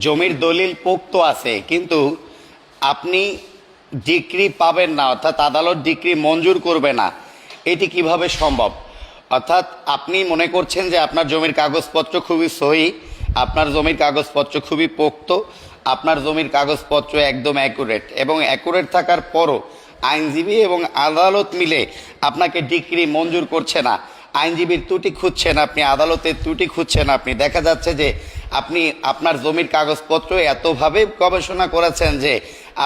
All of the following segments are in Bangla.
জমির দলিল পোক্ত আছে কিন্তু আপনি ডিক্রি পাবেন না, অর্থাৎ আদালত ডিক্রি মঞ্জুর করবে না, এটি কিভাবে সম্ভব? অর্থাৎ আপনি মনে করছেন যে আপনার জমির কাগজপত্র খুবই সহি, আপনার জমির কাগজপত্র খুবই পোক্ত, আপনার জমির কাগজপত্র একদম অ্যাকুরেট, এবং অ্যাকুরেট থাকার পরও আইনজীবী এবং আদালত মিলে আপনাকে ডিক্রি মঞ্জুর করছে না। আইনজীবীর ত্রুটি খুঁজছেন আপনি, আদালতের ত্রুটি খুঁজছেন আপনি। দেখা যাচ্ছে যে আপনি আপনার জমির কাগজপত্র এতভাবে গবেষণা করেছেন যে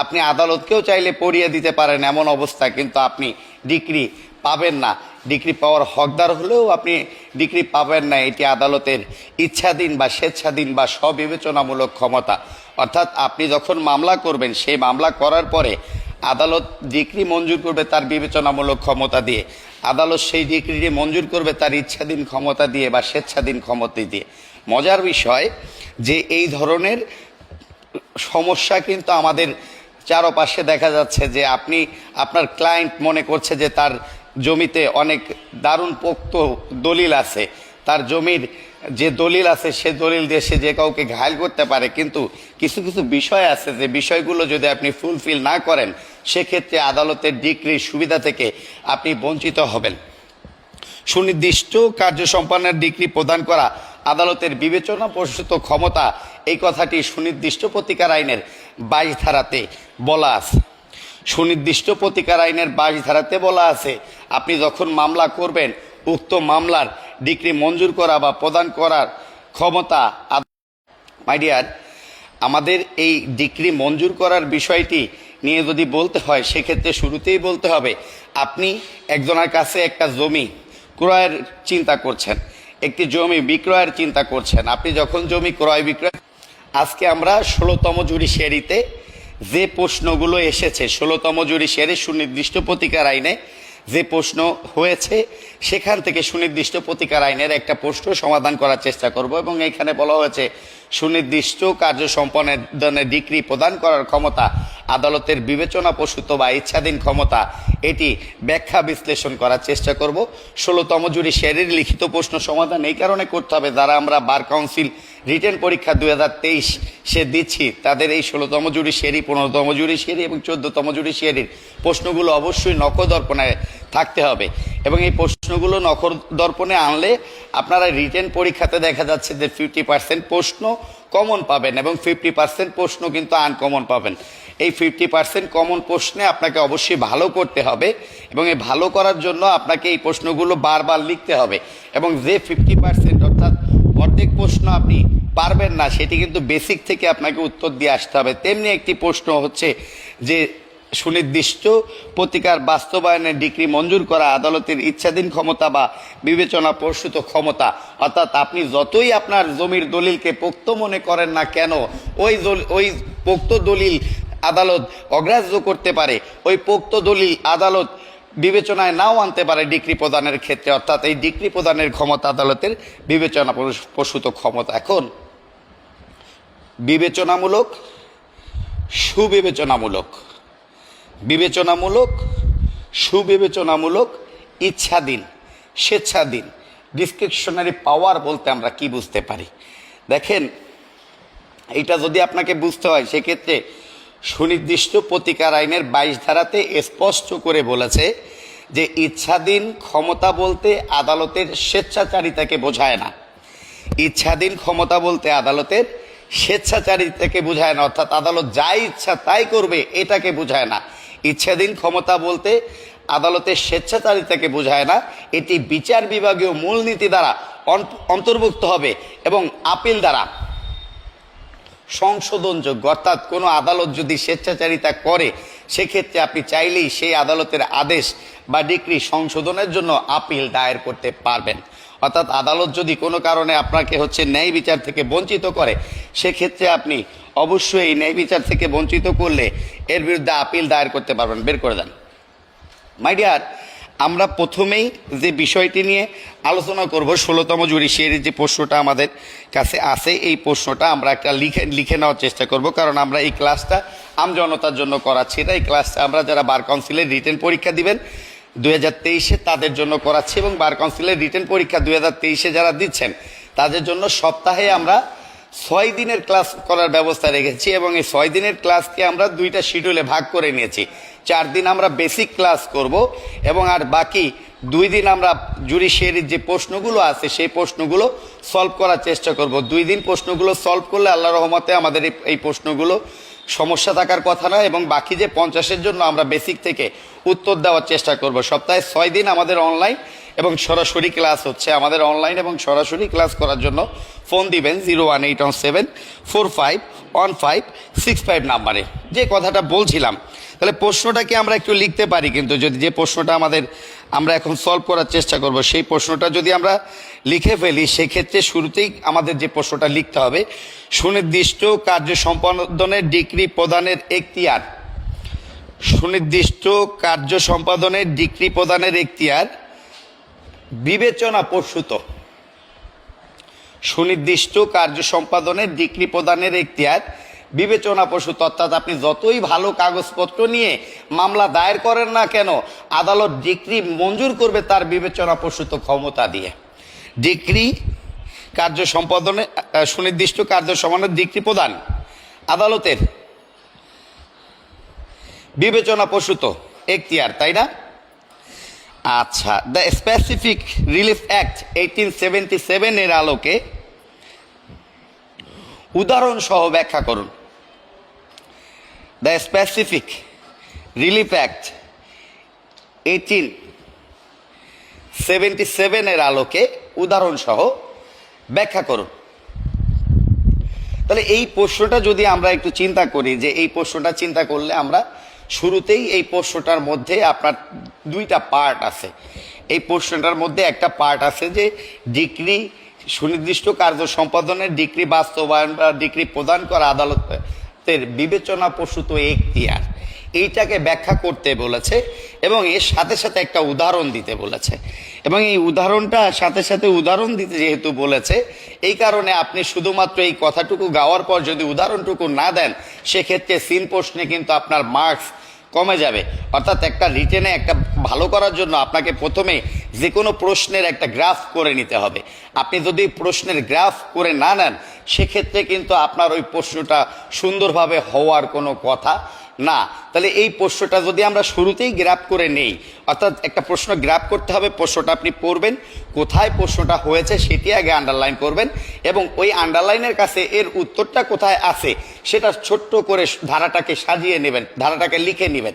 আপনি আদালতকেও চাইলে পড়িয়ে দিতে পারেন এমন অবস্থা, কিন্তু আপনি ডিক্রি পাবেন না। ডিক্রি পাওয়ার হকদার হলেও আপনি ডিক্রি পাবেন না। এটি আদালতের ইচ্ছাধীন বা স্বেচ্ছাধীন বা স্ববিবেচনামূলক ক্ষমতা। অর্থাৎ আপনি যখন মামলা করবেন, সেই মামলা করার পরে আদালত ডিক্রি মঞ্জুর করবে তার বিবেচনামূলক ক্ষমতা দিয়ে, আদালত সেই ডিক্রিটি মঞ্জুর করবে তার ইচ্ছাধীন ক্ষমতা দিয়ে বা স্বেচ্ছাধীন ক্ষমতা দিয়ে। মজার বিষয় যে এই ধরনের সমস্যা কিন্তু আমাদের চারপাশে দেখা যাচ্ছে, যে আপনি আপনার ক্লায়েন্ট মনে করছে যে তার জমিতে অনেক দারুণ পোক্ত দলিল আছে, তার জমির যে দলিল আছে সে দলিল দিয়ে সে যে কাউকে ঘায়েল করতে পারে, কিন্তু কিছু কিছু বিষয় আছে যে বিষয়গুলো যদি আপনি ফুলফিল না করেন সেক্ষেত্রে আদালতের ডিক্রির সুবিধা থেকে আপনি বঞ্চিত হবেন। সুনির্দিষ্ট কার্য সম্পাদনের ডিক্রি প্রদান করা আদালতের বিবেচনা প্রসূত ক্ষমতা, এই কথাটি সুনির্দিষ্ট প্রতিকার আইনের 22 ধারাতে বলা আছে। সুনির্দিষ্ট প্রতিকার আইনের 22 ধারাতে বলা আছে আপনি যখন মামলা করবেন উক্ত মামলার ডিক্রি মঞ্জুর করা বা প্রদান করার ক্ষমতা। মাই ডিয়ার, আমাদের এই ডিক্রি মঞ্জুর করার বিষয়টি নিয়ে যদি বলতে হয় সেক্ষেত্রে শুরুতেই বলতে হবে আপনি একজনের কাছে একটা জমি ক্রয়ের চিন্তা করছেন, একটি জমি বিক্রয়ের চিন্তা করছেন। আপনি যখন জমি ক্রয় বিক্রয়, আজকে আমরা 16তম জুডিশিয়ারিতে যে প্রশ্নগুলো এসেছে, 16তম জুডিশিয়ারি সুনির্দিষ্ট প্রতিকার আইনে যে প্রশ্ন হয়েছে সেখান থেকে সুনির্দিষ্ট প্রতিকার আইনের একটা প্রশ্ন সমাধান করার চেষ্টা করব। এবং এখানে বলা হয়েছে সুনির্দিষ্ট কার্য সম্পাদনের ডিক্রি প্রদান করার ক্ষমতা আদালতের বিবেচনা প্রসূত বা ইচ্ছাধীন ক্ষমতা, এটি ব্যাখ্যা বিশ্লেষণ করার চেষ্টা করব। 16তম জুডিশিয়ারির লিখিত প্রশ্ন সমাধান এই কারণে করতে হবে, যারা আমরা বার কাউন্সিল রিটেন পরীক্ষা 2023 সে দিচ্ছি তাদের এই 16তম জুডিশিয়ারি, 15তম জুডিশিয়ারি এবং 14তম জুডিশিয়ারির প্রশ্নগুলো অবশ্যই নখদর্পণে থাকতে হবে। এবং এই প্রশ্নগুলো নখদর্পণে আনলে আপনারা রিটেন পরীক্ষাতে দেখা যাচ্ছে যে 50% প্রশ্ন কমন পাবেন এবং 50% প্রশ্ন কিন্তু আনকমন পাবেন। এই 50% কমন প্রশ্নে আপনাকে অবশ্যই ভালো করতে হবে, এবং এই ভালো করার জন্য আপনাকে এই প্রশ্নগুলো বারবার লিখতে হবে। এবং যে 50% অর্থাৎ অর্ধেক প্রশ্ন আপনি পারবেন না, সেটি কিন্তু বেসিক থেকে আপনাকে উত্তর দিয়ে আসতে হবে। তেমনি একটি প্রশ্ন হচ্ছে যে সুনির্দিষ্ট প্রতিকার বাস্তবায়নের ডিক্রি মঞ্জুর করা আদালতের ইচ্ছাধীন ক্ষমতা বা বিবেচনা প্রসূত ক্ষমতা। অর্থাৎ আপনি যতই আপনার জমির দলিলকে পোক্ত মনে করেন না কেন, ওই পোক্ত দলিল আদালত অগ্রাহ্য করতে পারে, ওই পোক্ত দলিল আদালত বিবেচনায় নাও আনতে পারে ডিক্রি প্রদানের ক্ষেত্রে। অর্থাৎ এই ডিক্রি প্রদানের ক্ষমতা আদালতের বিবেচনা প্রসূত ক্ষমতা। এখন বিবেচনামূলক, সুবিবেচনামূলক, বিবেচনামূলক, সুবিবেচনামূলক, ইচ্ছাধীন, স্বেচ্ছাধীন, ডিসক্রিপশনারি পাওয়ার বলতে আমরা কি বুঝতে পারি? দেখেন, এটা যদি আপনাকে বুঝতে হয় সেক্ষেত্রে সুনির্দিষ্ট প্রতিকার আইনের 22 ধারাতে স্পষ্ট করে বলেছে যে ইচ্ছাধীন ক্ষমতা বলতে আদালতের স্বেচ্ছাচারিতাকে বোঝায় না। ইচ্ছাধীন ক্ষমতা বলতে আদালতের স্বেচ্ছাচারিতাকে বোঝায় না, অর্থাৎ আদালত যা ইচ্ছা তাই করবে এটাকে বোঝায় না। ইচ্ছাধীন ক্ষমতা বলতে আদালতের স্বেচ্ছাচারিতাকে বোঝায় না, এটি বিচার বিভাগীয় মূলনীতি দ্বারা অন্তর্ভুক্ত হবে এবং আপিল দ্বারা সংশোধনযোগ্য। অর্থাৎ কোনো আদালত যদি স্বেচ্ছাচারিতা করে সেক্ষেত্রে আপনি চাইলেই সেই আদালতের আদেশ বা ডিক্রি সংশোধনের জন্য আপিল দায়ের করতে পারবেন। অর্থাৎ আদালত যদি কোনো কারণে আপনাকে ন্যায় বিচার থেকে বঞ্চিত করে সেক্ষেত্রে আপনি অবশ্যই এই ন্যায় বিচার থেকে বঞ্চিত করলে এর বিরুদ্ধে আপিল দায়ের করতে পারবেন। বের করে দেন। মাই ডিয়ার, আমরা প্রথমেই যে বিষয়টি নিয়ে আলোচনা করব, 16তম জুডিশিয়ারির যে প্রশ্নটা আমাদের কাছে আছে এই প্রশ্নটা আমরা একটা লিখে নেওয়ার চেষ্টা করব, কারণ আমরা এই ক্লাসটা আমজনতার জন্য করাচ্ছি না। এই ক্লাসটা আমরা যারা বার কাউন্সিলের রিটেন পরীক্ষা দিবেন 2023-এ তাদের জন্য করাচ্ছি, এবং বার কাউন্সিলের রিটেন পরীক্ষা 2023-এ যারা দিচ্ছেন তাদের জন্য সপ্তাহে আমরা 6 দিনের ক্লাস করার ব্যবস্থা রেখেছি এবং এই 6 দিনের ক্লাসকে আমরা 2টা শিডিউলে ভাগ করে নিয়েছি। 4 দিন আমরা বেসিক ক্লাস করব এবং আর বাকি 2 দিন আমরা জুডিশিয়ারির যে প্রশ্নগুলো আছে সেই প্রশ্নগুলো সলভ করার চেষ্টা করব। 2 দিন প্রশ্নগুলো সলভ করলে আল্লাহর রহমতে আমাদের এই প্রশ্নগুলো সমস্যা থাকার কথা না এবং বাকি যে 50-এর জন্য আমরা বেসিক থেকে উত্তর দেওয়ার চেষ্টা করব। সপ্তাহে 6 দিন আমাদের অনলাইন এবং সরাসরি ক্লাস হচ্ছে। আমাদের অনলাইন এবং সরাসরি ক্লাস করার জন্য ফোন দিবেন 01817451565 নাম্বারে। যে কথাটা বলছিলাম, তাহলে প্রশ্নটাকে আমরা একটু লিখতে পারি, কিন্তু যদি যে প্রশ্নটা আমরা এখন সলভ করার চেষ্টা করব সেই প্রশ্নটা যদি আমরা লিখে ফেলি, সেক্ষেত্রে শুরুতেই আমাদের যে প্রশ্নটা লিখতে হবে, সুনির্দিষ্ট কার্য সম্পাদনের ডিগ্রি প্রদানের এখতিয়ার। সুনির্দিষ্ট কার্য সম্পাদনের ডিগ্রি প্রদানের এখতিয়ার বিবেচনা প্রসূত। সুনির্দিষ্ট কার্য সম্পাদনের ডিগ্রি প্রদানের এখতিয়ার বিবেচনা প্রসূত, অর্থাৎ আপনি যতই ভালো কাগজপত্র নিয়ে মামলা দায়ের করেন না কেন, আদালত ডিগ্রি মঞ্জুর করবে তার বিবেচনা প্রসূত ক্ষমতা দিয়ে। ডিগ্রি কার্য সম্পাদনে সুনির্দিষ্ট কার্য সম্পাদনের ডিগ্রি প্রদান আদালতের বিবেচনা প্রসূত এখতিয়ার, তাই না? আচ্ছা, দ্য স্পেসিফিক রিলিফ অ্যাক্ট 1877 এর আলোকে উদাহরণ সহ ব্যাখ্যা করুন। দ্য স্পেসিফিক রিলিফ অ্যাক্ট 1877 এর আলোকে উদাহরণ সহ ব্যাখ্যা করুন। তাহলে এই প্রশ্নটা যদি আমরা একটু চিন্তা করি, যে এই প্রশ্নটা চিন্তা করলে আমরা শুরুতেই এই প্রশ্নটার মধ্যে আপনার 2টা পার্ট আছে। এই প্রশ্নটার মধ্যে একটা পার্ট আছে যে ডিগ্রি সুনির্দিষ্ট কার্য সম্পাদনের ডিগ্রি বাস্তবায়ন বা ডিগ্রি প্রদান করা আদালতের বিবেচনা প্রসূত এখতিয়ার, এইটাকে ব্যাখ্যা করতে বলেছে এবং এর সাথে সাথে একটা উদাহরণ দিতে বলেছে। এবং এই উদাহরণটা সাথে সাথে উদাহরণ দিতে যেহেতু বলেছে, এই কারণে আপনি শুধুমাত্র এই কথাটুকু গাওয়ার পর যদি উদাহরণটুকু না দেন, সেক্ষেত্রে সিন প্রশ্নে কিন্তু আপনার মার্কস কমে যাবে। অর্থাৎ একটা রিটেনে একটা ভালো করার জন্য আপনাকে প্রথমে যে কোনো প্রশ্নের একটা গ্রাফ করে নিতে হবে। আপনি যদি প্রশ্নের গ্রাফ করে না নেন, সেক্ষেত্রে কিন্তু আপনার ওই প্রশ্নটা সুন্দরভাবে হওয়ার কোনো কথা না। তাহলে এই প্রশ্নটা যদি আমরা শুরুতেই গ্রাফ করে নেই, অর্থাৎ একটা প্রশ্ন গ্রাফ করতে হবে, প্রশ্নটা আপনি পড়বেন, কোথায় প্রশ্নটা হয়েছে সেটি আগে আন্ডারলাইন করবেন এবং ওই আন্ডারলাইনের কাছে এর উত্তরটা কোথায় আছে সেটা ছোট্ট করে ধারাটাকে সাজিয়ে নেবেন, ধারাটাকে লিখে নেবেন।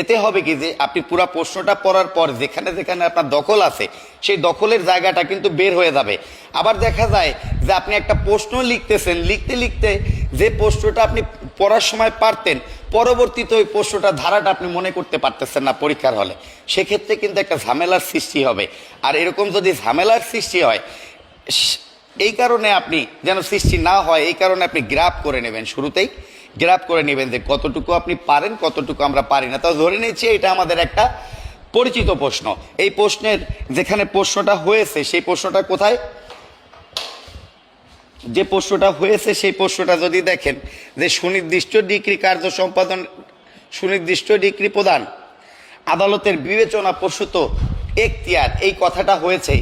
এতে হবে কি যে আপনি পুরো প্রশ্নটা পড়ার পর যেখানে যেখানে আপনার দখল আছে সেই দখলের জায়গাটা কিন্তু বের হয়ে যাবে। আবার দেখা যায় যে আপনি একটা প্রশ্ন লিখতেছেন, লিখতে লিখতে যে প্রশ্নটা আপনি পড়ার সময় পারতেন, পরবর্তীতে ওই প্রশ্নটা ধারাটা আপনি মনে করতে পারতেছেন না পরীক্ষার হলে, সেক্ষেত্রে কিন্তু একটা ঝামেলার সৃষ্টি হবে। আর এরকম যদি ঝামেলার সৃষ্টি হয়, এই কারণে আপনি যেন সৃষ্টি না হয়, এই কারণে আপনি গ্রাফ করে নেবেন, শুরুতেই গ্রাফ করে নেবেন যে কতটুকু আপনি পারেন, কতটুকু আমরা পারি না। তাও ধরে নিচ্ছি এটা আমাদের একটা পরিচিত প্রশ্ন। এই প্রশ্নের যেখানে প্রশ্নটা হয়েছে সেই প্রশ্নটা কোথায়, যে প্রশ্নটা হয়েছে সেই প্রশ্নটা যদি দেখেন যে সুনির্দিষ্ট ডিগ্রি কার্য সম্পাদন, সুনির্দিষ্ট ডিগ্রি প্রদান আদালতের বিবেচনা প্রসূত এখতিয়ার, এই কথাটা হয়েছে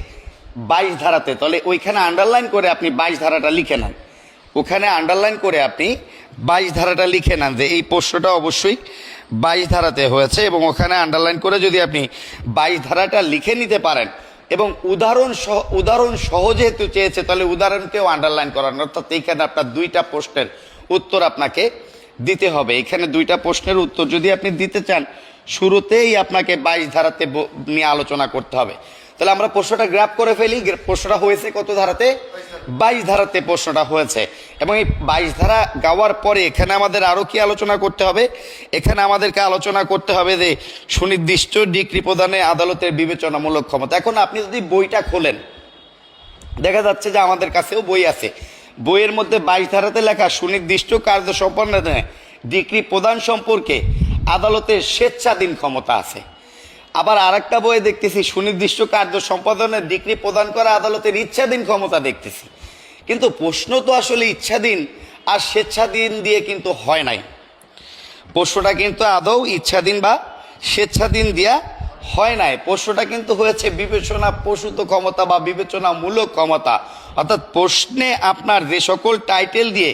22 ধারাতে। তাহলে ওইখানে আন্ডারলাইন করে আপনি 22 ধারাটা লিখে নেন, ওখানে আন্ডারলাইন করে আপনি 22 ধারাটা লিখে নেন যে এই প্রশ্নটা অবশ্যই 22 ধারাতে হয়েছে এবং ওখানে আন্ডারলাইন করে যদি আপনি 22 ধারাটা লিখে নিতে পারেন এবং উদাহরণ সহ যেহেতু চেয়েছে, তাহলে উদাহরণকেও আন্ডারলাইন করান। অর্থাৎ এইখানে আপনার 2টা প্রশ্নের উত্তর আপনাকে দিতে হবে। এখানে 2টা প্রশ্নের উত্তর যদি আপনি দিতে চান, শুরুতেই আপনাকে 22 ধারাতে নিয়ে আলোচনা করতে হবে। তাহলে আমরা প্রশ্নটা গ্রাফ করে ফেলি। প্রশ্নটা হয়েছে কত ধারাতে? 22 ধারাতে প্রশ্নটা হয়েছে। এবং এই 22 ধারা গাওয়ার পরে এখানে আমাদের আরো কি আলোচনা করতে হবে? এখানে আমাদেরকে আলোচনা করতে হবে যে সুনির্দিষ্ট ডিগ্রি প্রদানে আদালতের বিবেচনামূলক ক্ষমতা। এখন আপনি যদি বইটা খোলেন, দেখা যাচ্ছে যে আমাদের কাছেও বই আছে, বইয়ের মধ্যে 22 ধারাতে লেখা সুনির্দিষ্ট কার্য সম্পাদনে ডিগ্রি প্রদান সম্পর্কে আদালতের স্বেচ্ছাধীন ক্ষমতা আছে। আবার আরেকটা বইয়ে দেখতেছি সুনির্দিষ্ট কার্য সম্পাদনের ডিগ্রি প্রদান করা আদালতের ইচ্ছাধীন ক্ষমতা দেখতেছি। কিন্তু প্রশ্ন তো আসলে ইচ্ছাধীন আর স্বেচ্ছাধীন দিয়ে কিন্তু হয় নাই। প্রশ্নটা কিন্তু আদৌ ইচ্ছাধীন বা স্বেচ্ছাধীন দিয়া হয় নাই। প্রশ্নটা কিন্তু হয়েছে বিবেচনা প্রসূত ক্ষমতা বা বিবেচনামূলক ক্ষমতা, অর্থাৎ প্রশ্নে আপনার যে সকল টাইটেল দিয়ে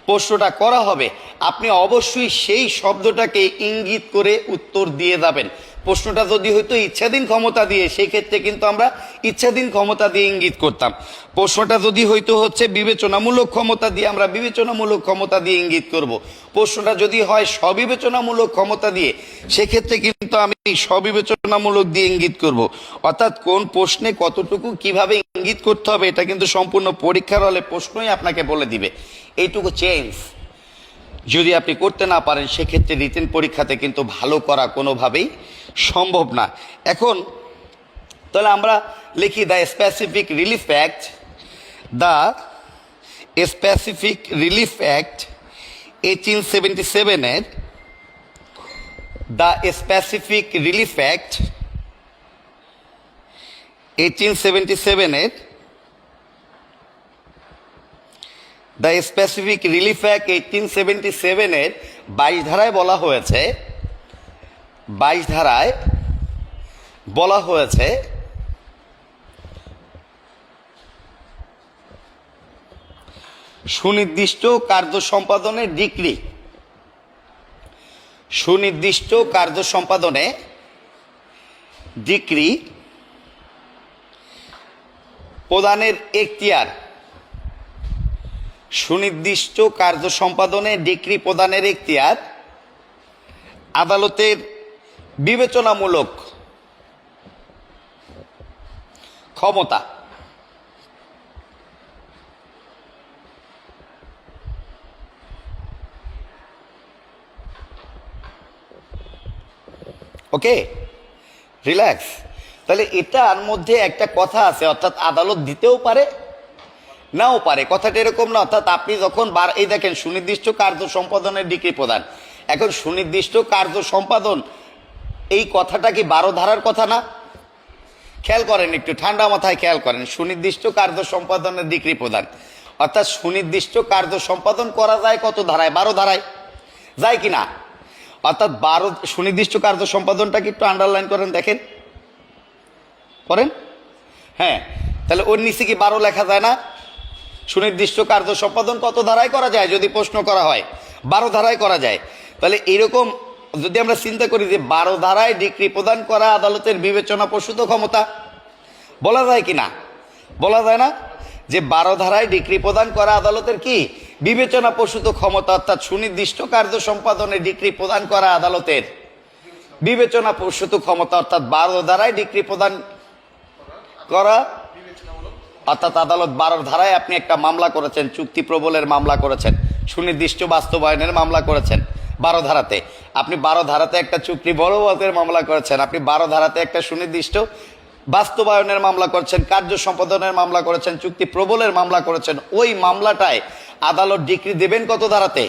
প্রশ্নটা করা হবে আপনি অবশ্যই সেই শব্দটাকে ইঙ্গিত করে উত্তর দিয়ে যাবেন। প্রশ্নটা যদি হয়তো ইচ্ছাধীন ক্ষমতা দিয়ে, সেই ক্ষেত্রে কিন্তু আমরা ইচ্ছাধীন ক্ষমতা দিয়ে ইঙ্গিত করতাম। প্রশ্নটা যদি হয়তো হচ্ছে বিবেচনামূলক ক্ষমতা দিয়ে, আমরা বিবেচনামূলক ক্ষমতা দিয়ে ইঙ্গিত করব। প্রশ্নটা যদি হয় স্ববিবেচনামূলক ক্ষমতা দিয়ে, সেক্ষেত্রে কিন্তু আমি স্ববিবেচনামূলক দিয়ে ইঙ্গিত করব। অর্থাৎ কোন প্রশ্নে কতটুকু কিভাবে ইঙ্গিত করতে হবে এটা কিন্তু সম্পূর্ণ পরীক্ষার হলে প্রশ্নই আপনাকে বলে দিবে। এইটুকু চেঞ্জ যদি আপনি করতে না পারেন সেক্ষেত্রে রিটেন পরীক্ষাতে কিন্তু ভালো করা কোনোভাবেই সম্ভব না। এখন তাহলে আমরা লিখি the Specific Relief Act, the Specific Relief Act 1877-এর, দ্য স্পেসিফিক রিলিফ অ্যাক্ট 1877-এর, দ্য স্পেসিফিক রিলিফ অ্যাক্ট 1877-এর 22 ধারায় বলা হয়েছে, 22 ধারায় বলা হয়েছে সুনির্দিষ্ট কার্য সম্পাদনের ডিক্রি, সুনির্দিষ্ট কার্য সম্পাদনে ডিক্রি প্রদানের এখতিয়ার, সুনির্দিষ্ট কার্য সম্পাদনে ডিক্রি প্রদানের এখতিয়ার আদালতের বিবেচনামূলক ক্ষমতা। ওকে, রিল্যাক্স। তাহলে এটার মধ্যে একটা কথা আছে, অর্থাৎ আদালত দিতেও পারে নাও পারে। কথাটা এরকম না, অর্থাৎ আপনি যখন এই দেখেন সুনির্দিষ্ট কার্য সম্পাদনের ডিক্রি প্রদান, এখন সুনির্দিষ্ট কার্য সম্পাদন এই কথাটা কি 12 ধারার কথা না? খেয়াল করেন, একটু ঠান্ডা মাথায় খেয়াল করেন। সুনির্দিষ্ট কার্য সম্পাদনের ডিক্রি প্রদান অর্থাৎ সুনির্দিষ্ট কার্য সম্পাদন করা যায় কত ধারায়? 12 ধারায় যায় কিনা? অর্থাৎ 12 সুনির্দিষ্ট কার্য সম্পাদনটা কি একটু আন্ডারলাইন করেন, দেখেন করেন। হ্যাঁ, তাহলে ওর নিচে কি 12 লেখা যায় না? সুনির্দিষ্ট কার্য সম্পাদন কত ধারায় করা যায় যদি প্রশ্ন করা হয়? 12 ধারায় করা যায়। তাহলে এরকম যদি আমরা চিন্তা করি যে 12 ধারায় ডিক্রি প্রদান করা আদালতের বিবেচনা প্রসূত ক্ষমতা, বলা যায় কিনা? বলা যায় না যে 12 ধারায় ডিক্রি প্রদান করা আদালতের কি বিবেচনা প্রসূত ক্ষমতা, অর্থাৎ সুনির্দিষ্ট কার্য সম্পাদনে ডিক্রি প্রদান করা আদালতের বিবেচনা প্রসূত ক্ষমতা, অর্থাৎ 12 ধারায় ডিক্রি প্রদান করা, অর্থাৎ আদালত 12 ধারায় আপনি একটা মামলা করেছেন, চুক্তি প্রবলের মামলা করেছেন, সুনির্দিষ্ট বাস্তবায়নের মামলা করেছেন 12 ধারাতে, আপনি 12 ধারাতে একটা চুক্তি বলবতের মামলা করেছেন, আপনি 12 ধারাতে একটা সুনির্দিষ্ট বাস্তবায়নের মামলা করেছেন, কার্য সম্পাদনের মামলা করেছেন, চুক্তি প্রবলের মামলা করেছেন। ওই মামলাটায় আদালত ডিক্রি দেবেন কত ধারাতে?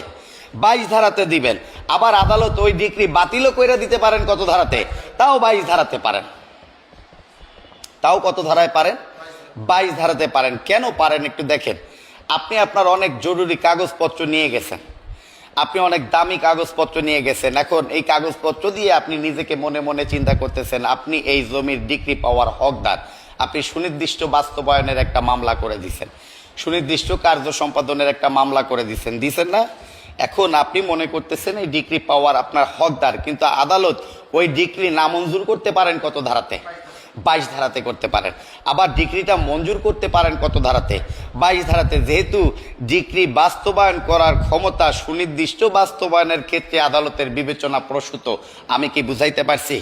22 ধারাতে দিবেন। আবার আদালত ওই ডিক্রি বাতিলও করে দিতে পারেন কত ধারাতে? তাও 22 ধারাতে পারেন। তাও কত ধারায় পারেন? 22 ধারাতে পারেন। কেন পারেন একটু দেখেন। আপনি আপনার অনেক জরুরি কাগজপত্র নিয়ে গেছেন, আপনি অনেক দামি কাগজপত্র নিয়ে গেছেন, এখন এই কাগজপত্র দিয়ে আপনি নিজেকে মনে মনে চিন্তা করতেছেন আপনি এই জমির ডিক্রি পাওয়ার হকদার, আপনি সুনির্দিষ্ট বাস্তবায়নের একটা মামলা করে দিছেন, সুনির্দিষ্ট কার্য সম্পাদনের একটা মামলা করে দিছেন না? এখন আপনি মনে করতেছেন এই ডিক্রি পাওয়ার আপনার হকদার, কিন্তু আদালত ওই ডিক্রি নামঞ্জুর করতে পারেন কত ধারাতে? 22 ধারাতে করতে পারেন। আবার ডিক্রিটা মঞ্জুর করতে পারেন কত ধারাতে? 22 ধারাতে। যেহেতু ডিক্রি বাস্তবায়ন করার ক্ষমতা সুনির্দিষ্ট বাস্তবায়নের ক্ষেত্রে আদালতের বিবেচনা প্রসূত, আমি কি বুঝাইতে পারছি?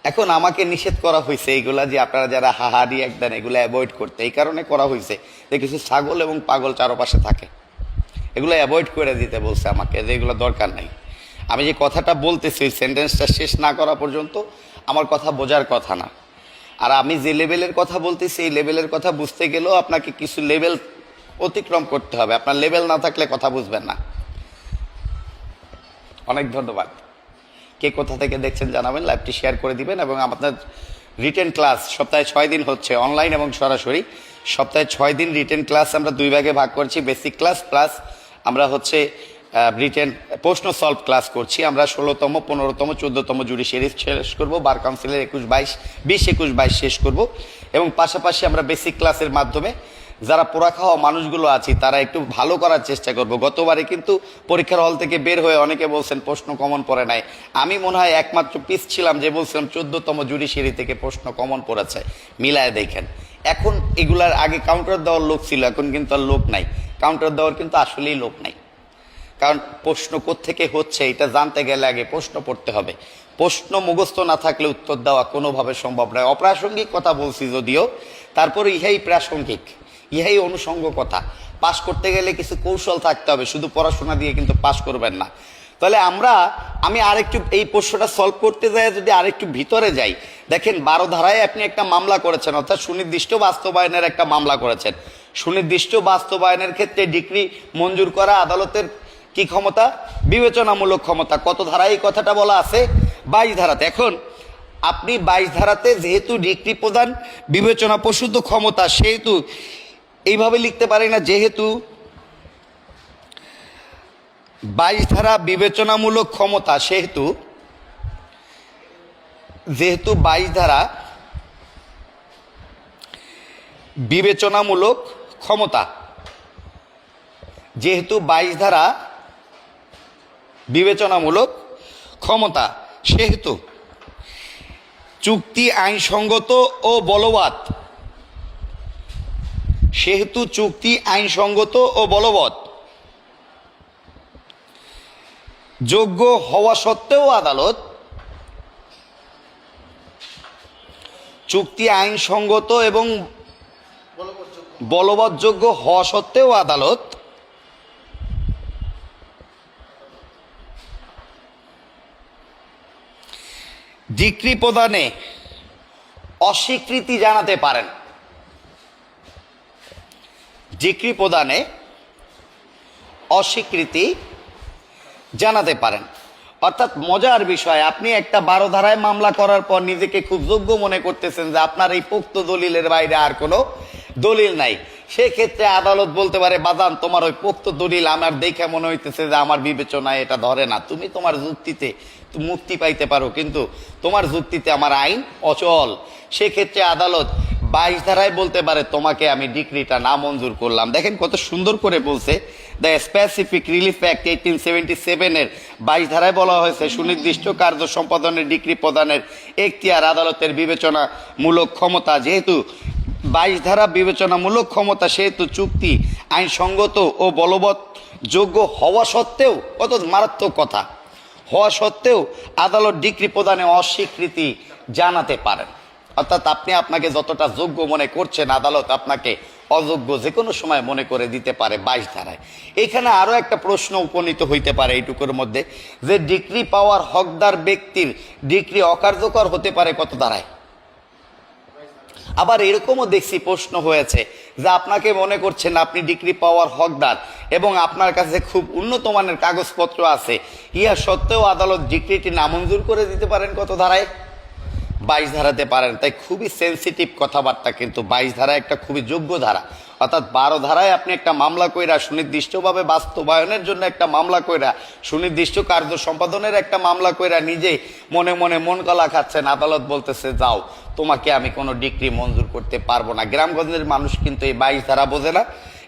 এখন আমাকে নিষেধ করা হয়েছে এইগুলা, যে আপনারা যারা হাহারি একদান এগুলো অ্যাভয়েড করতে, এই কারণে করা হয়েছে যে কিছু ছাগল এবং পাগল চারপাশে থাকে, এগুলো অ্যাভয়েড করে দিতে বলছে আমাকে, যে এগুলো দরকার নাই। আমি যে কথাটা বলতেছি ওই সেন্টেন্সটা শেষ না করা পর্যন্ত আমার কথা বোঝার কথা না। আর আমি যে লেভেলের কথা বলতেছি এই লেভেলের কথা বুঝতে গেলেও আপনাকে কিছু লেভেল অতিক্রম করতে হবে, আপনার লেভেল না থাকলে কথা বুঝবেন না। অনেক ধন্যবাদ। কে কোথা থেকে দেখছেন জানাবেন, লাইভটি শেয়ার করে দিবেন। এবং আমাদের রিটেন ক্লাস সপ্তাহে 6 দিন হচ্ছে, অনলাইন এবং সরাসরি। সপ্তাহে 6 দিন রিটেন ক্লাস আমরা 2 ভাগে ভাগ করছি, বেসিক ক্লাস প্লাস আমরা হচ্ছে রিটেন প্রশ্ন সলভ ক্লাস করছি। আমরা 16তম, 15তম, 14তম জুরি সিরিজ শেষ করব, বার কাউন্সিলের 21, 22, 20, 21, 22 শেষ করব। এবং পাশাপাশি আমরা বেসিক ক্লাসের মাধ্যমে যারা পোড়া খাওয়া মানুষগুলো আছি তারা একটু ভালো করার চেষ্টা করব। গতবারে কিন্তু পরীক্ষার হল থেকে বের হয়ে অনেকে বলছেন প্রশ্ন কমন পড়ে নাই। আমি মনে হয় একমাত্র পিস ছিলাম যে বলছিলাম 14তম জুডিশিয়ারি থেকে প্রশ্ন কমন পড়েছে, মিলায় দেখেন। এখন এগুলার আগে কাউন্টার দেওয়ার লোক ছিল, এখন কিন্তু আর লোক নাই। কাউন্টার দেওয়ার কিন্তু আসলেই লোক নাই, কারণ প্রশ্ন কোত্থেকে হচ্ছে এটা জানতে গেলে আগে প্রশ্ন পড়তে হবে। প্রশ্ন মুখস্থ না থাকলে উত্তর দেওয়া কোনোভাবে সম্ভব নয়। অপ্রাসঙ্গিক কথা বলছি যদিও, তারপরে ইহাই প্রাসঙ্গিক, ইহাই অনুষঙ্গ কথা। পাশ করতে গেলে কিছু কৌশল থাকতে হবে, শুধু পড়াশোনা দিয়ে কিন্তু পাশ করবেন না। তাহলে আমি আরেকটু এই প্রশ্নটা সলভ করতে যাই, যদি আরেকটু ভিতরে যাই, দেখেন 12 ধারায় আপনি একটা মামলা করেছেন, অর্থাৎ সুনির্দিষ্ট বাস্তবায়নের একটা মামলা করেছেন। সুনির্দিষ্ট বাস্তবায়নের ক্ষেত্রে ডিক্রি মঞ্জুর করা আদালতের কি ক্ষমতা? বিবেচনামূলক ক্ষমতা। কত ধারায় এই কথাটা বলা আছে? 22 ধারাতে। এখন আপনি 22 ধারাতে যেহেতু ডিক্রি প্রদান বিবেচনা প্রসূত ক্ষমতা, সেহেতু এইভাবে লিখতে পারি না, যেহেতু 22 ধারা বিবেচনামূলক ক্ষমতা, যেহেতু 22 ধারা বিবেচনামূলক ক্ষমতা, যেহেতু 22 ধারা বিবেচনামূলক ক্ষমতা, সেহেতু চুক্তি আইনসঙ্গত ও বলবৎ, সেহেতু চুক্তি আইনসঙ্গত ও বলবৎ যোগ্য হওয়া সত্ত্বেও আদালত, চুক্তি আইনসঙ্গত এবং বলবৎযোগ্য হওয়া সত্ত্বেও আদালত ডিক্রি প্রদানে অস্বীকৃতি জানাতে পারেন। ডিক্রি প্রদানে অস্বীকৃতি জানাতে পারেন। অর্থাৎ মজার বিষয়, আপনি একটা 12 ধারায় মামলা করার পর নিজেকে খুব যোগ্য মনে করতেছেন যে আপনার এই পোক্ত দলিলের বাইরে আর কোনো দলিল নাই। সেক্ষেত্রে আদালত বলতে পারে, বাজান তোমার ওই পোক্ত দলিল আমার দেখে মনে হইতেছে যে আমার বিবেচনায় এটা ধরে না, তুমি তোমার যুক্তিতে মুক্তি পাইতে পারো, কিন্তু তোমার যুক্তিতে আমার আইন অচল। সেক্ষেত্রে আদালত 22 ধারায় বলতে পারে তোমাকে আমি ডিক্রিটা না মঞ্জুর করলাম। দেখেন কত সুন্দর করে বলছে, দ্য স্পেসিফিক রিলিফ অ্যাক্ট 1877-এর 22 ধারায় বলা হয়েছে সুনির্দিষ্ট কার্য সম্পাদনের ডিক্রি প্রদানের এখতিয়ার আদালতের বিবেচনামূলক ক্ষমতা। যেহেতু 22 ধারা বিবেচনামূলক ক্ষমতা, সেহেতু চুক্তি আইনসঙ্গত ও বলবৎ যোগ্য হওয়া সত্ত্বেও, কত মারাত্মক কথা, হওয়া সত্ত্বেও আদালত ডিক্রি প্রদানে অস্বীকৃতি জানাতে পারেন। অর্থাৎ আপনি আপনাকে যতটা যোগ্য মনে করছেন, আদালত আপনাকে অযোগ্য যে কোনো সময় মনে করে দিতে পারে 22 ধারায়। এখানে আরও একটা প্রশ্ন উপনীত হইতে পারে এইটুকুর মধ্যে, যে ডিক্রি পাওয়ার হকদার ব্যক্তির ডিক্রি অকার্যকর হতে পারে কত ধারায়? আবার এরকমও দেখছি প্রশ্ন হয়েছে যে আপনাকে মনে করছেন আপনি ডিক্রি পাওয়ার হকদার এবং আপনার কাছে খুব উন্নত মানের কাগজপত্র আছে, ইয়া সত্ত্বেও আদালত ডিক্রিটি নামঞ্জুর করে দিতে পারেন কত ধারায়? 22 ধারাতে পারেন। তাই খুবই সেন্সিটিভ কথাবার্তা, কিন্তু 22 ধারা একটা খুবই যোগ্য ধারা। অর্থাৎ 12 ধারায় আপনি একটা মামলা কইরা সুনির্দিষ্টভাবে বাস্তবায়নের জন্য একটা মামলা কইরা, সুনির্দিষ্ট কার্য সম্পাদনের একটা মামলা কইরা নিজে মনে মনে মন কলা খাচ্ছেন, আদালত বলতেছে যাও তোমাকে আমি কোনো ডিক্রি মঞ্জুর করতে পারবো না। গ্রামগঞ্জের মানুষ কিন্তু এই 22 ধারা বোঝে না,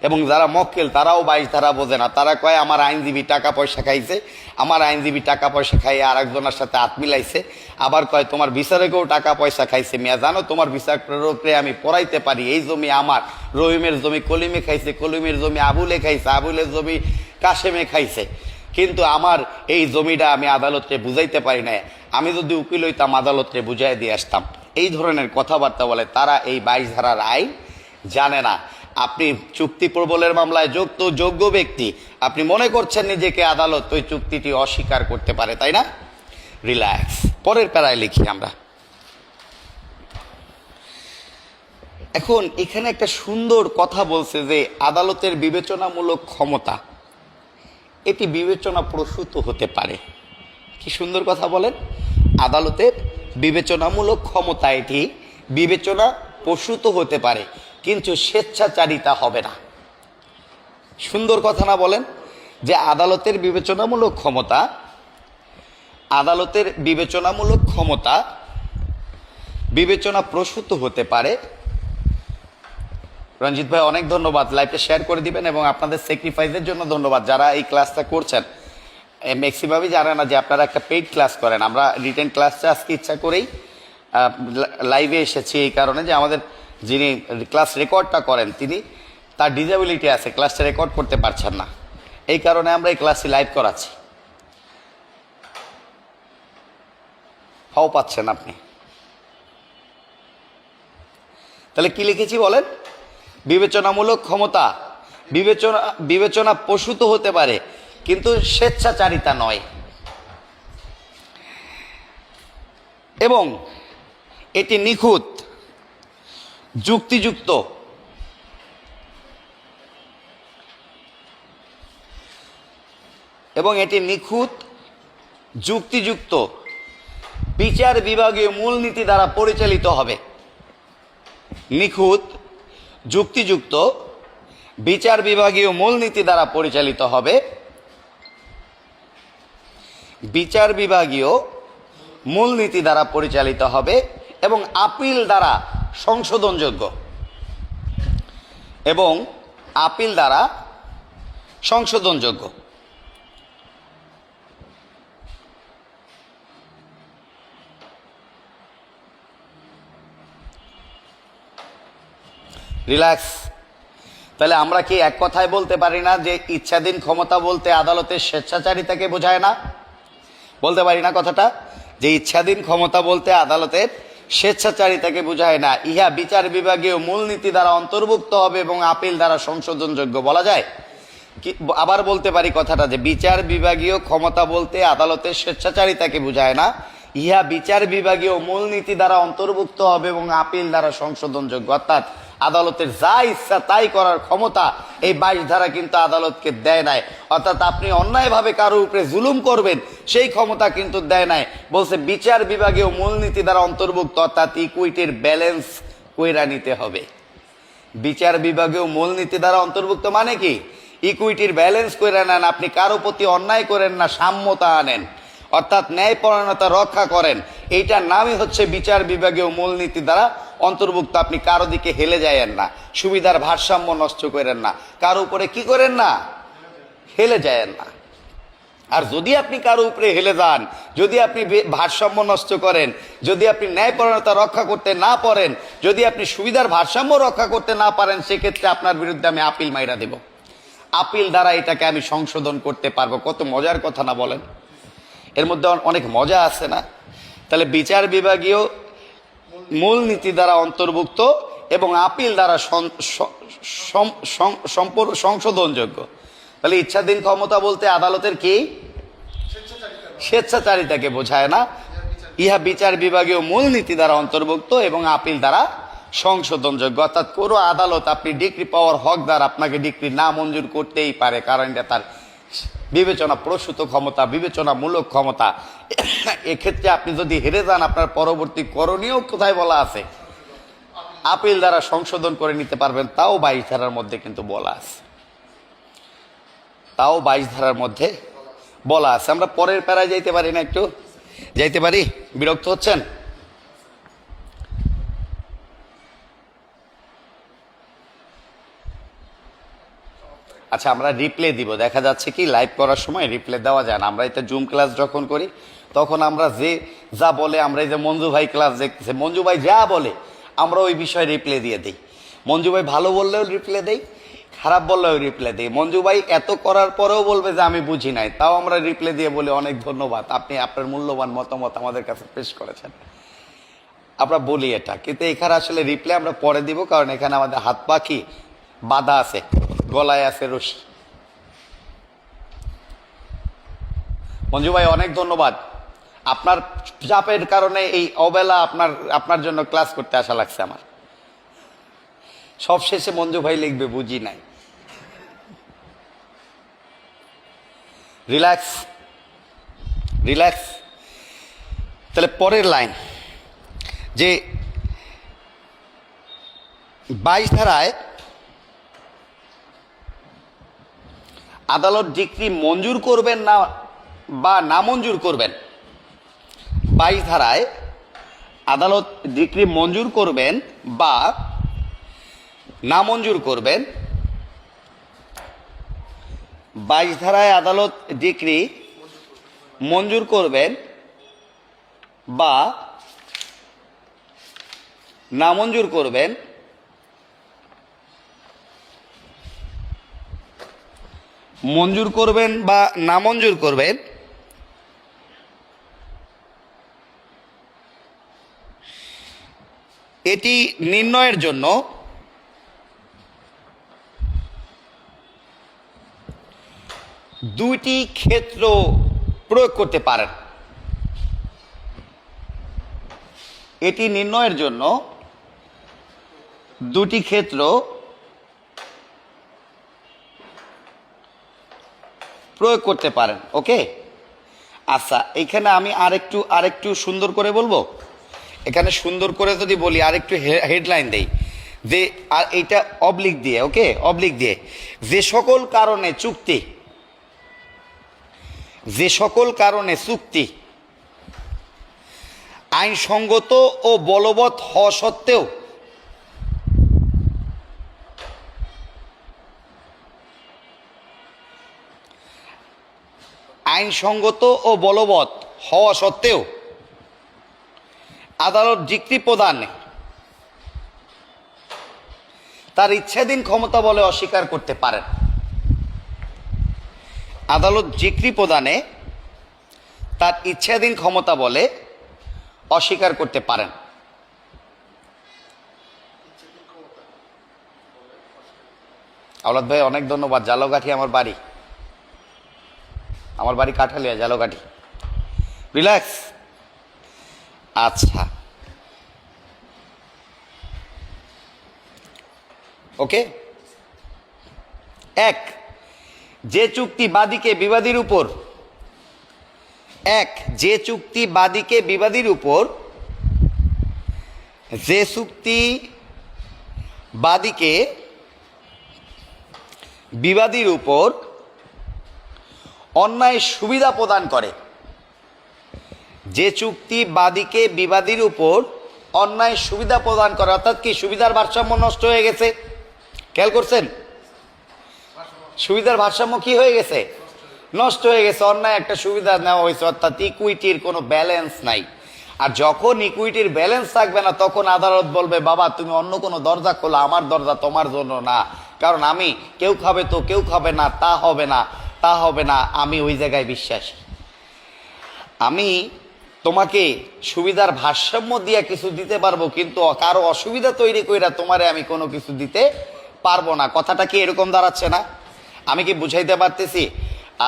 এবং যারা মক্কেল তারাও 22 ধারা বোঝে না। তারা কয় আমার আইনজীবী টাকা পয়সা খাইছে, আমার আইনজীবী টাকা পয়সা খাইয়ে আর একজনের সাথে হাত মিলাইছে। আবার কয় তোমার বিচারকেও টাকা পয়সা খাইছে। মিয়া জানো তোমার বিচারকরে আমি পড়াইতে পারি, এই জমি আমার, রহিমের জমি কলিমে খাইছে, কলিমের জমি আবুলে খাইছে, আবুলের জমি কাশেমে খাইছে, কিন্তু আমার এই জমিটা আমি আদালতকে বুঝাইতে পারি না। আমি যদি উকিল হইতাম আদালতকে বুঝাই দিয়ে আসতাম। এই ধরনের কথাবার্তা বলে। তারা এই 22 ধারার আইন জানে না। আপনি চুক্তি প্রবলের মামলায় যোগ্য ব্যক্তি, আপনি মনে করছেন নিজেকে, আদালত ওই চুক্তিটি অস্বীকার করতে পারে, তাই না? রিল্যাক্স, পরের প্যারায় লিখি আমরা। এখন এখানে একটা সুন্দর কথা বলছে যে আদালতের বিবেচনামূলক ক্ষমতা, এটি বিবেচনা প্রসূত হতে পারে। কি সুন্দর কথা বলেন, আদালতের বিবেচনামূলক ক্ষমতা এটি বিবেচনা প্রসূত হতে পারে, কিন্তু স্বেচ্ছাচারিতা হবে না। সুন্দর কথা না বলেন, যে আদালতের বিবেচনামূলক ক্ষমতা, আদালতের বিবেচনামূলক ক্ষমতা বিবেচনা প্রসূত হতে পারে, রঞ্জিত ভাই অনেক ধন্যবাদ, লাইভটা শেয়ার করে দিবেন এবং আপনাদের স্যাক্রিফাইসের জন্য ধন্যবাদ। যারা এই ক্লাসটা করছেন ম্যাক্সিমামই জানে না যে আপনারা একটা পেইড ক্লাস করেন। আমরা রিটেন ক্লাসটা আজকে ইচ্ছা করেই লাইভে এসেছি এই কারণে যে আমাদের যিনি ক্লাস রেকর্ডটা করেন তিনি তার ডিসেবিলিটি আছে, ক্লাসটা রেকর্ড করতে পারছেন না, এই কারণে আমরা এই ক্লাসটি লাইভ করাচ্ছি। হাও পাচ্ছেন আপনি। তাহলে কি লিখেছি বলেন? বিবেচনামূলক ক্ষমতা, বিবেচনা প্রসূত হতে পারে কিন্তু স্বেচ্ছাচারিতা নয়, এবং এটি নিখুঁত, যুক্তিযুক্ত যুক্তিযুক্ত বিচার বিভাগীয় মূলনীতি দ্বারা পরিচালিত হবে। নিখুঁত, যুক্তিযুক্ত বিচার বিভাগীয় মূলনীতি দ্বারা পরিচালিত হবে, বিচার বিভাগীয় মূলনীতি দ্বারা পরিচালিত হবে এবং আপিল দ্বারা সংশোধনযোগ্য, এবং আপিল দ্বারা সংশোধনযোগ্য। রিল্যাক্স। তাহলে আমরা কি এক কথায় বলতে পারি না যে ইচ্ছাধীন ক্ষমতা বলতে আদালতের স্বেচ্ছাচারিতাকে বোঝায় না? বলতে পারি না কথাটা, যে ইচ্ছাধীন ক্ষমতা বলতে আদালতের স্বেচ্ছাচারিতাকে বোঝায় না, ইহা বিচার বিভাগীয় মূলনীতি দ্বারা অন্তর্ভুক্ত হবে এবং আপিল দ্বারা সংশোধনযোগ্য বলা যায় কি? আবার বলতে পারি কথাটা, যে বিচার বিভাগীয় ক্ষমতা বলতে আদালতের স্বেচ্ছাচারিতাকে বোঝায় না, ইহা বিচার বিভাগীয় মূলনীতি দ্বারা অন্তর্ভুক্ত হবে এবং আপিল দ্বারা সংশোধনযোগ্য। অর্থাৎ আদালতের যা ইচ্ছা তাই করার ক্ষমতা এই 22 ধারা কিন্তু আদালতকে দেয় নাই। অর্থাৎ আপনি অন্যায়ভাবে কারো উপরে জুলুম করবেন সেই ক্ষমতা কিন্তু দেয় নাই। বলছে বিচার বিভাগীয় মূলনীতি দ্বারা অন্তর্ভুক্ত, অর্থাৎ ইকুইটির ব্যালেন্স কইরা নিতে হবে। বিচার বিভাগীয় মূলনীতি দ্বারা অন্তর্ভুক্ত মানে কি? ইকুইটির ব্যালেন্স কইরা নেন, আপনি কারো প্রতি অন্যায় করেন না, সাম্যতা আনেন, অর্থাৎ ন্যায়পরায়ণতা রক্ষা করেন। এইটার নামই হচ্ছে বিচার বিভাগীয় মূলনীতি দ্বারা অন্তর্ভুক্ত। আপনি কারো দিকে হেলে যায়েন না, সুবিধার ভারসাম্য নষ্ট করেন না, কারো উপরে কি করেন না, হেলে যায়েন না। আর যদি আপনি কারো উপরে হেলে যান, যদি আপনি ভারসাম্য নষ্ট করেন, যদি আপনি ন্যায়পরায়ণতা রক্ষা করতে না পারেন, যদি আপনি সুবিধার ভারসাম্য রক্ষা করতে না পারেন, সেক্ষেত্রে আপনার বিরুদ্ধে আমি আপিল মাইরা দেব। আপিল দ্বারা এটাকে আমি সংশোধন করতে পারবো। কত মজার কথা না বলেন? এর মধ্যে অনেক মজা আছে না? তাহলে বিচার বিভাগীয় মূলনীতি দ্বারা অন্তর্ভুক্ত এবং আপিল দ্বারা সংশোধনযোগ্য। তাহলে ইচ্ছাধীন ক্ষমতা বলতে আদালতের কি? স্বেচ্ছাচারিতাকে বোঝায় না, ইহা বিচার বিভাগীয় মূলনীতি দ্বারা অন্তর্ভুক্ত এবং আপিল দ্বারা সংশোধনযোগ্য। অর্থাৎ কোনো আদালত আপনি ডিক্রি পাওয়ার হকদার, আপনাকে ডিক্রি না মঞ্জুর করতেই পারে, কারণ এটা তার বিবেচনা প্রসূত ক্ষমতা, বিবেচনামূলক ক্ষমতা। এক্ষেত্রে আপনি যদি হেরে যান, আপনার পরবর্তী করণীয় কোথায় বলা আছে? আপিল দ্বারা সংশোধন করে নিতে পারবেন। তাও 22 ধারার মধ্যে কিন্তু বলা আছে, তাও 22 ধারার মধ্যে বলা আছে। আমরা পরের প্যারায় যাইতে পারি না? একটু যাইতে পারি? বিরক্ত হচ্ছেন? আচ্ছা, আমরা রিপ্লে দিব। দেখা যাচ্ছে কি লাইভ করার সময় রিপ্লে দেওয়া যায় না। আমরা এটা জুম ক্লাস যখন করি তখন আমরা যে যা বলে, আমরা এই যে মঞ্জু ভাই ক্লাস দেখতেছে, মঞ্জু ভাই যা বলে আমরা ওই বিষয়ে রিপ্লে দিয়ে দিই। মঞ্জু ভাই ভালো বললেও রিপ্লে দেই, খারাপ বললেও রিপ্লে দিই। মঞ্জু ভাই এত করার পরেও বলবে যে আমি বুঝি নাই, তাও আমরা রিপ্লে দিয়ে বলি অনেক ধন্যবাদ, আপনি আপনার মূল্যবান মতামত আমাদের কাছে পেশ করেছেন। আমরা বলি এটা, কিন্তু এখানে আসলে রিপ্লে আমরা পরে দিব, কারণ এখানে আমাদের হাত পা কি বাধা আছে, গলায় আছে রশি। মঞ্জু ভাই অনেক ধন্যবাদ, আপনার চাপের কারণে এই অবেলা আপনার জন্য ক্লাস করতে আসা লাগছে আমার। সব শেষে মঞ্জু ভাই লিখবে বুঝি নাই। Relax relax. তাহলে পরের লাইন, যে 22 ধারায় আদালত ডিক্রি মঞ্জুর করবেন না বা না মঞ্জুর করবেন। 22 ধারায় আদালত ডিক্রি মঞ্জুর করবেন বা নামঞ্জুর করবেন, 22 ধারায় আদালত ডিক্রি মঞ্জুর করবেন বা নামঞ্জুর করবেন, মঞ্জুর করবেন বা নামঞ্জুর করবেন এটি নির্ণয়ের জন্য দুইটি ক্ষেত্র প্রয়োগ করতে পারেন। এটি নির্ণয়ের জন্য দুটি ক্ষেত্র প্রয়োগ করতে পারেন। ওকে, আচ্ছা, এখানে আমি আরেকটু সুন্দর করে বলবো। এখানে সুন্দর করে যদি বলি, আরেকটু হেডলাইন দেই যে, আর এইটা অবলিক দিয়ে, ওকে, অবলিক দিয়ে, যে সকল কারণে চুক্তি, যে সকল কারণে চুক্তি আইনসঙ্গত ও বলবৎ হওয়া সত্ত্বেও আইনসঙ্গত ও বলবৎ হওয়া সত্ত্বেও আদালত ডিক্রি প্রদানে তার ইচ্ছাধীন ক্ষমতা বলে অস্বীকার করতে পারেন। আদালত ডিক্রি প্রদানে তার ইচ্ছাধীন ক্ষমতা বলে অস্বীকার করতে পারেন। আওলাদ ভাই অনেক ধন্যবাদ। জালকাঠি আমার বাড়ি কাঠালিয়া, জালকাঠি। রিল্যাক্স। আচ্ছা, ওকে। এক, যে চুক্তি বাদীকে বিবাদীর উপর যে চুক্তি বিবাদীর উপর অন্যায় সুবিধা প্রদান করে, যে চুক্তি বাদীকে বিবাদীর উপর অন্যায় সুবিধা প্রদান করে, অর্থাৎ কি, সুবিধার ভারসাম্য নষ্ট হয়ে গেছে। খেয়াল করছেন? সুবিধার ভারসাম্য কি হয়ে গেছে? নষ্ট হয়ে গেছে। অন্যায় একটা সুবিধা নেওয়া হয়েছে, অর্থাৎ ইকুইটির কোনো ব্যালেন্স নাই। আর যখন ইকুইটির ব্যালেন্স থাকবে না, তখন আদালত বলবে, বাবা তুমি অন্য কোনো দরজা খোলো, আমার দরজা তোমার জন্য না, কারণ আমি, কেউ খাবে তো কেউ খাবে না, তা হবে না, আমি ওই জায়গায় বিশ্বাসী। আমি তোমাকে সুবিধার ভারসাম্য দিয়ে কিছু দিতে পারবো, কিন্তু কারো অসুবিধা তৈরি কইরা তোমারে আমি কোনো কিছু দিতে পারবো না। কথাটা কি এরকম দাঁড়াচ্ছে না? আমি কি বুঝাইতে পারতেছি?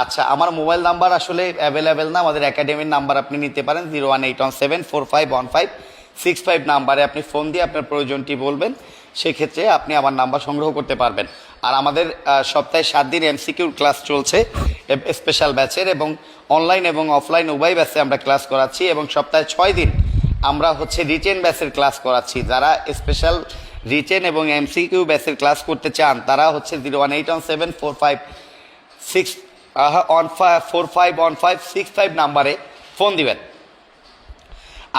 আচ্ছা, আমার মোবাইল নাম্বার আসলে অ্যাভেলেবেল না, আমাদের একাডেমির নাম্বার আপনি নিতে পারেন, 01817451565 নাম্বারে আপনি ফোন দিয়ে আপনার প্রয়োজনটি বলবেন, সেক্ষেত্রে আপনি আমার নাম্বার সংগ্রহ করতে পারবেন। আর আমাদের সপ্তাহে 7 দিন এমসিকিউ ক্লাস চলছে স্পেশাল ব্যাচের, এবং অনলাইন এবং অফলাইন উভয় ব্যাচে আমরা ক্লাস করাচ্ছি, এবং সপ্তাহে 6 দিন আমরা রিটেন ব্যাচের ক্লাস করাচ্ছি। যারা স্পেশাল রিটেন এবং এমসিকিউ ব্যাচের ক্লাস করতে চান তারা 018174565 নাম্বারে ফোন দিবেন।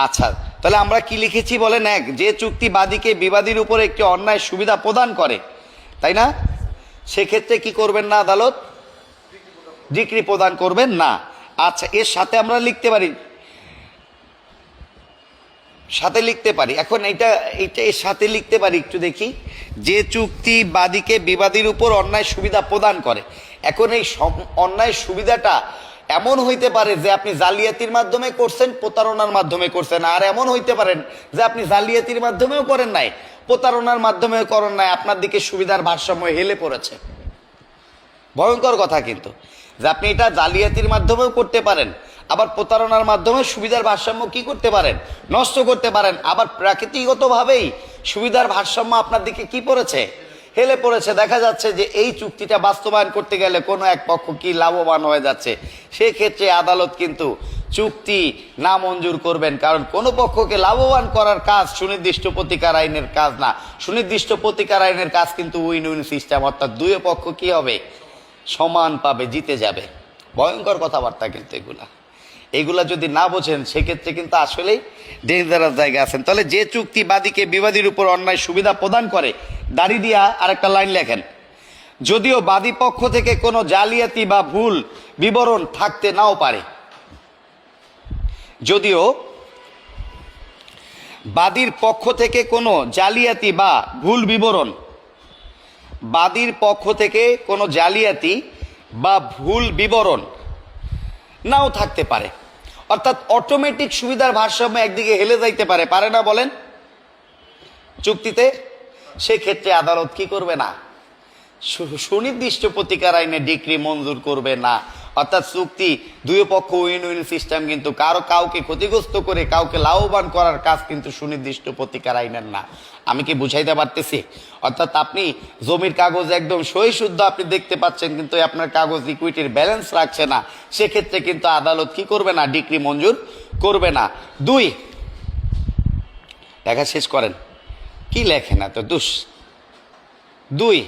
আচ্ছা, তাহলে আমরা কি লিখেছি বলেন? এক, যে চুক্তি বাদীকে বিবাদীর উপর একটি অন্যায় সুবিধা প্রদান করে, তাই না? সেক্ষেত্রে কি করবেন না? আদালত ডিক্রি প্রদান করবেন না। আচ্ছা, এর সাথে আমরা লিখতে পারি, এখন এইটা এর সাথে লিখতে পারি, একটু দেখি। যে চুক্তি বাদীকে বিবাদীর উপর অন্যায় সুবিধা প্রদান করে। এখন এই অন্যায় সুবিধাটা এমন হইতে পারে যে আপনি জালিয়াতির মাধ্যমে করছেন, প্রতারণার মাধ্যমে করছেন, আর এমন হইতে পারেন যে আপনি জালিয়াতির মাধ্যমেও করেন নাই, প্রতারণার মাধ্যমেও করেন নাই, আপনার দিকে সুবিধার ভারসাম্য হেলে পড়েছে। ভয়ঙ্কর কথা কিন্তু, যে আপনি এটা জালিয়াতির মাধ্যমেও করতে পারেন, আবার প্রতারণার মাধ্যমে সুবিধার ভারসাম্য কি করতে পারেন? নষ্ট করতে পারেন। আবার প্রাকৃতিকগতভাবেই সুবিধার ভারসাম্য আপনার দিকে কি পড়েছে? হেলে পড়েছে। দেখা যাচ্ছে যে এই চুক্তিটা বাস্তবায়ন করতে গেলে কোনো এক পক্ষ কি লাভবান হয়ে যাচ্ছে, সেক্ষেত্রে আদালত কিন্তু চুক্তি না মঞ্জুর করবেন, কারণ কোনো পক্ষকে লাভবান করার কাজ সুনির্দিষ্ট প্রতিকার আইনের কাজ না। সুনির্দিষ্ট প্রতিকার আইনের কাজ কিন্তু উইন উইন সিস্টেম, অর্থাৎ দুই পক্ষ কি হবে? সমান পাবে, জিতে যাবে। ভয়ঙ্কর কথাবার্তা কিন্তু এগুলা। এগুলা যদি না বোঝেন সেক্ষেত্রে কিন্তু আসলেই ডেঞ্জারাস জায়গা আছেন। তাহলে যে চুক্তি বাদীকে বিবাদীর উপর অন্যায় সুবিধা প্রদান করে, দাড়ি দিয়া আরেকটা লাইন লেখেন, যদিও বাদী পক্ষ থেকে কোনো জালিয়াতি বা ভুল বিবরণ থাকতে নাও পারে, যদিও বাদীর পক্ষ থেকে কোনো জালিয়াতি বা ভুল বিবরণ, বাদীর পক্ষ থেকে কোনো জালিয়াতি বা ভুল বিবরণ নাও থাকতে পারে, অর্থাৎ অটোমেটিক সুবিধার ভারসাম্য একদিকে হেলে যাইতে পারে, পারে না বলেন চুক্তিতে? সেক্ষেত্রে আদালত কি করবে না, সুনির্দিষ্ট প্রতিকার আইনে ডিক্রি মঞ্জুর করবে না। অর্থাৎ চুক্তি দুই পক্ষ উইন উইন সিস্টেম, কিন্তু কাউকে ক্ষতিগ্রস্ত করে কাউকে লাভবান করার কাজ কিন্তু সুনির্দিষ্ট প্রতিকার আইনের না। আমি কি বুঝাইতে পারতেছি? অর্থাৎ আপনি জমির কাগজ একদম সহি শুদ্ধ আপনি দেখতে পাচ্ছেন, কিন্তু আপনার কাগজ ইকুইটির ব্যালেন্স রাখছে না, সেক্ষেত্রে কিন্তু আদালত কি করবে না, ডিক্রি মঞ্জুর করবে না। 2, লেখা শেষ করেন, কি লেখে না তো 2,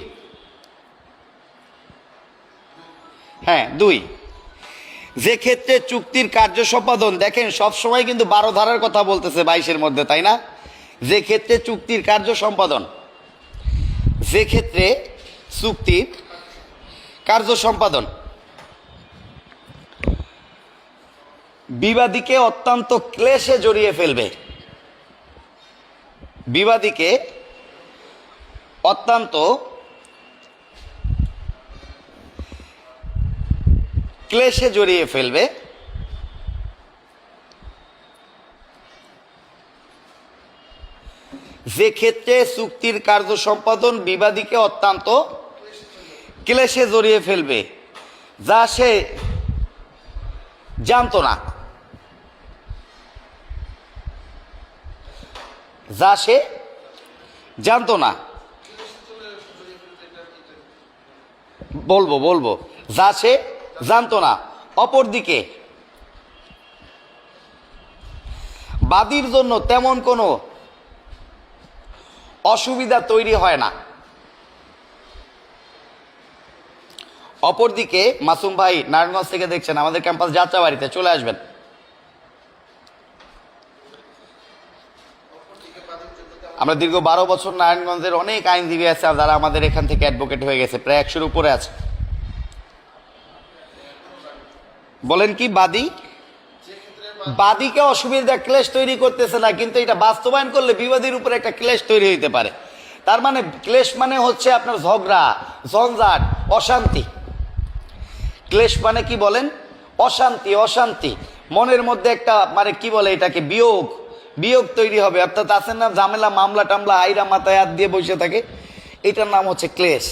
হ্যাঁ 2, যে ক্ষেত্রে চুক্তির কার্য সম্পাদন, দেখেন সবসময় কিন্তু 12 ধারার কথা বলতেছে 22-এর মধ্যে, তাই না? যে ক্ষেত্রে চুক্তির কার্য সম্পাদন, যে ক্ষেত্রে চুক্তির কার্য সম্পাদন বিবাদীকে অত্যন্ত ক্লেশে জড়িয়ে ফেলবে, বিবাদীকে অত্যন্ত ক্লেশে জড়িয়ে ফেলবে, যে ক্ষেত্রে চুক্তির কার্য সম্পাদন বিবাদীকে অত্যন্ত ক্লেশে জড়িয়ে ফেলবে, যা সে জানতো না, যা সে জানতো না, বলবো যা সে জানতো না। অপরদিকে বাদীর জন্য তেমন কোনো অসুবিধা তৈরি হয় না। অপরদিকে মাসুম ভাই নারায়ণগঞ্জ থেকে দেখছেন, আমাদের ক্যাম্পাস যাত্রাবাড়িতে চলে আসবেন। আমরা দীর্ঘ 12 বছর নারায়ণগঞ্জের অনেক আইনজীবী আছে যারা আমাদের এখান থেকে অ্যাডভোকেট হয়ে গেছে, প্রায় 100-এর উপরে আছে। বলেন কি বাদীকে অসুবিধা ক্লেশ তৈরি করতেছে না, কিন্তু এটা বাস্তবায়ন করলে বিবাদীর উপরে একটা ক্লেশ তৈরি হইতে পারে। তার মানে ক্লেশ মানে হচ্ছে আপনার ঝগড়া, ঝঞ্ঝাট, অশান্তি। ক্লেশ মানে কি বলেন? অশান্তি, মনের মধ্যে একটা মানে কি বলে এটাকে, বিয়োগ তৈরি হবে। অর্থাৎ আছেন না ঝামেলা, মামলা টামলা, আইরা মাথায় হাত দিয়ে বসে থাকে, এটার নাম হচ্ছে ক্লেশ।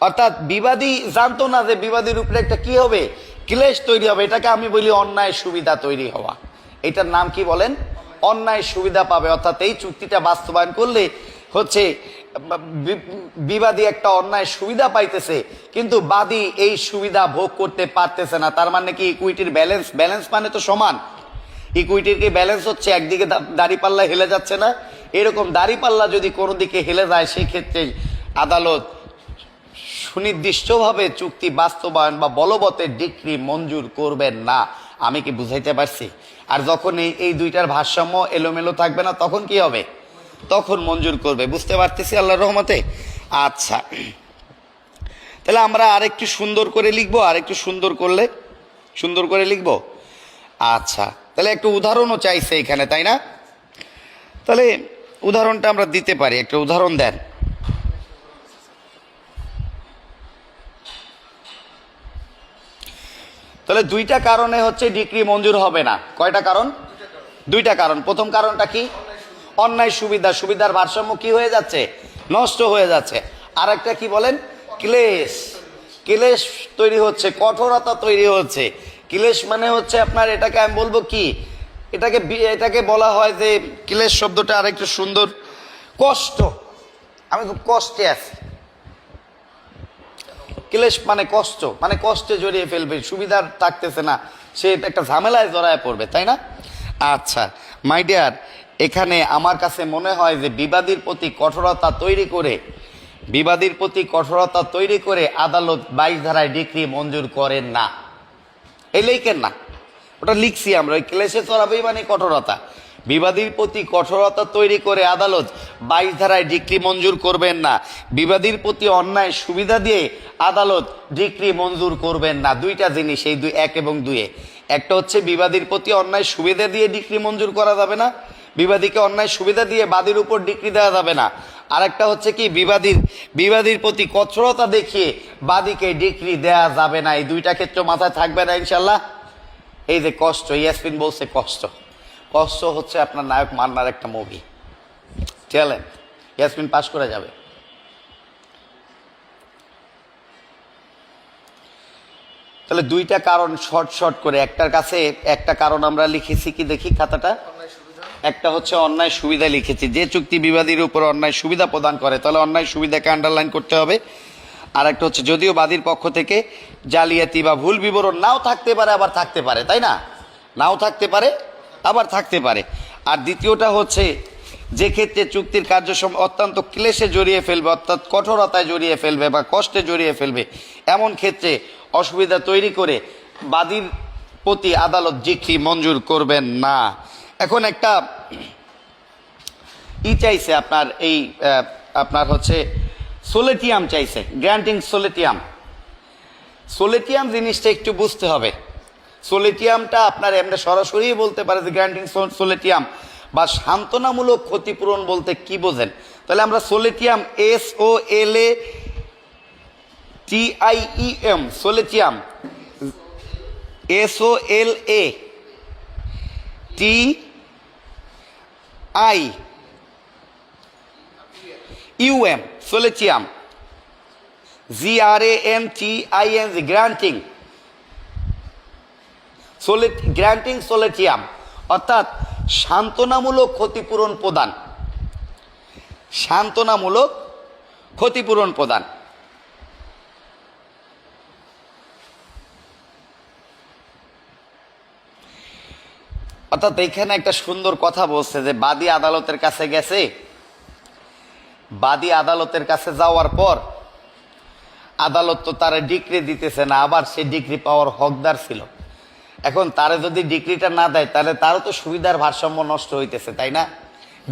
অর্থাৎ বিবাদী জানতো না যে বিবাদীর উপরে একটা কি হবে, ক্লেশ তৈরি হবে। এটাকে আমি বলি অন্যায় সুবিধা তৈরি হওয়া। এটার নাম কি বলেন? অন্যায় সুবিধা পাবে। অর্থাৎ এই চুক্তিটা বাস্তবায়ন করলে হচ্ছে বিবাদী একটা অন্যায় সুবিধা পাইতেছে, কিন্তু বাদী এই সুবিধা ভোগ করতে পারতেছে না। তার মানে কি ইকুইটির ব্যালেন্স মানে তো সমান। ইকুইটির কি ব্যালেন্স হচ্ছে, একদিকে দাড়িপাল্লা হেলে যাচ্ছে না, এরকম দাড়িপাল্লা যদি কোনো দিকে হেলে যায়, সেক্ষেত্রে আদালত সুনির্দিষ্টভাবে চুক্তি বাস্তবায়ন বা বলবতের ডিক্রি মঞ্জুর করবেন না। আমি কি বুঝাইতে পারছি? আর যখন এই দুইটার ভারসাম্য এলোমেলো থাকবে না, তখন কি হবে? তখন মঞ্জুর করবে। বুঝতে পারতেছি আল্লাহর রহমতে। আচ্ছা, তাহলে আমরা আরেকটু সুন্দর করে লিখবো, আরেকটু সুন্দর করে লিখবো। আচ্ছা, তাহলে একটু উদাহরণও চাইছে এখানে, তাই না? তাহলে উদাহরণটা আমরা দিতে পারি, একটা উদাহরণ দেন। তাহলে 2টা কারণে হচ্ছে ডিক্রি মঞ্জুর হবে না। কয়টা কারণ? 2টা কারণ। প্রথম কারণটা কি? অন্যায় সুবিধার ভারসাম্য কি হয়ে যাচ্ছে? নষ্ট হয়ে যাচ্ছে। আর একটা কি বলেন? ক্লেশ তৈরি হচ্ছে, কঠোরতা তৈরি হচ্ছে। ক্লেশ মানে হচ্ছে আপনার, এটাকে আমি বলবো কি, এটাকে বলা হয় যে ক্লেশ শব্দটা আরেকটু সুন্দর, কষ্ট। আমি খুব কষ্টে আছি। ক্লেশ মানে কষ্ট, মানে কষ্টে জড়িয়ে ফেলবে, সুবিধার থাকতেছে না, সে একটা ঝামেলায় জড়ায় পড়বে, তাই না? আচ্ছা মাই ডিয়ার, এখানে আমার কাছে মনে হয় যে বিবাদীর প্রতি কঠোরতা তৈরি করে আদালত 22 ধারায় ডিক্রি মঞ্জুর করেন না। এই লেখেন না, ওটা লিখছি আমরা, ওই ক্লেশে চড়াবেই মানে কঠোরতা। বিবাদীর প্রতি কঠোরতা তৈরি করে আদালত 22 ধারায় ডিক্রি মঞ্জুর করবেন না। বিবাদীর প্রতি অন্যায় সুবিধা দিয়ে আদালত ডিক্রি মঞ্জুর করবেন না। দুইটা জিনিস এই দুই, 1 এবং 2-এ। একটা হচ্ছে বিবাদীর প্রতি অন্যায় সুবিধা দিয়ে ডিক্রি মঞ্জুর করা যাবে না, বিবাদীকে অন্যায় সুবিধা দিয়ে বাদীর উপর ডিক্রি দেওয়া যাবে না। আর একটা হচ্ছে কি, বিবাদীর প্রতি কঠোরতা দেখিয়ে বাদীকে ডিক্রি দেওয়া যাবে না। এই দুইটা ক্ষেত্র মাথায় থাকবে না ইনশাল্লাহ। এই যে কষ্ট, ইয়াসমিন বলছে কষ্ট, কষ্ট হচ্ছে আপনার নায়ক মান্নার একটা মুভি, ট্যালেন্ট। ইয়াসমিন পাস করে যাবে। তাহলে দুইটা কারণ শর্ট করে, একটার কাছে একটা কারণ আমরা লিখেছি কি, দেখি খাতাটা। একটা হচ্ছে অন্যায় সুবিধা লিখেছি, যে চুক্তি বিবাদীর উপর অন্যায় সুবিধা প্রদান করে, তাহলে অন্যায় সুবিধাকে আন্ডারলাইন করতে হবে। আর একটা হচ্ছে যদিও বাদীর পক্ষ থেকে জালিয়াতি বা ভুল বিবরণ নাও থাকতে পারে, আবার থাকতে পারে, তাই না? নাও থাকতে পারে, আবার থাকতে পারে। আর দ্বিতীয়টা হচ্ছে যে ক্ষেত্রে চুক্তির কার্যক্রম অত্যন্ত ক্লেশে জড়িয়ে ফেলবে, অর্থাৎ কঠোরতায় জড়িয়ে ফেলবে বা কষ্টে জড়িয়ে ফেলবে, এমন ক্ষেত্রে অসুবিধা তৈরি করে বাদীর প্রতি আদালত ডিক্রি মঞ্জুর করবেন না। এখন একটা চাইছে আপনার এই আপনার হচ্ছে সোলেটিয়াম চাইছে, গ্র্যান্টিং সোলেটিয়াম। সোলেটিয়াম জিনিসটা একটু বুঝতে হবে। সোলেটিয়ামটা আপনার এমনি সরাসরি বলতে পারে যে গ্র্যান্টিং সোলেটিয়াম বা সান্ত্বনামূলক ক্ষতিপূরণ বলতে কি বোঝেন? তাহলে আমরা solatium, SOLATIEM, solatium, SOLATIUM, solatium, GRANTING, granting granting solatium, অর্থাৎ সান্ত্বনামূলক ক্ষতিপূরণ প্রদান, সান্ত্বনামূলক ক্ষতিপূরণ প্রদান। অর্থাৎ এইখানে একটা সুন্দর কথা বলছে যে বাদী আদালতের কাছে গেছে, বাদী আদালতের কাছে যাওয়ার পর আদালত তো তারা ডিক্রি দিতেছে না, আবার সে ডিক্রি পাওয়ার হকদার ছিল। এখন তারে যদি ডিক্রিটা না দেয় তাহলে তারও তো সুবিধার ভারসাম্য নষ্ট হইতেছে, তাই না?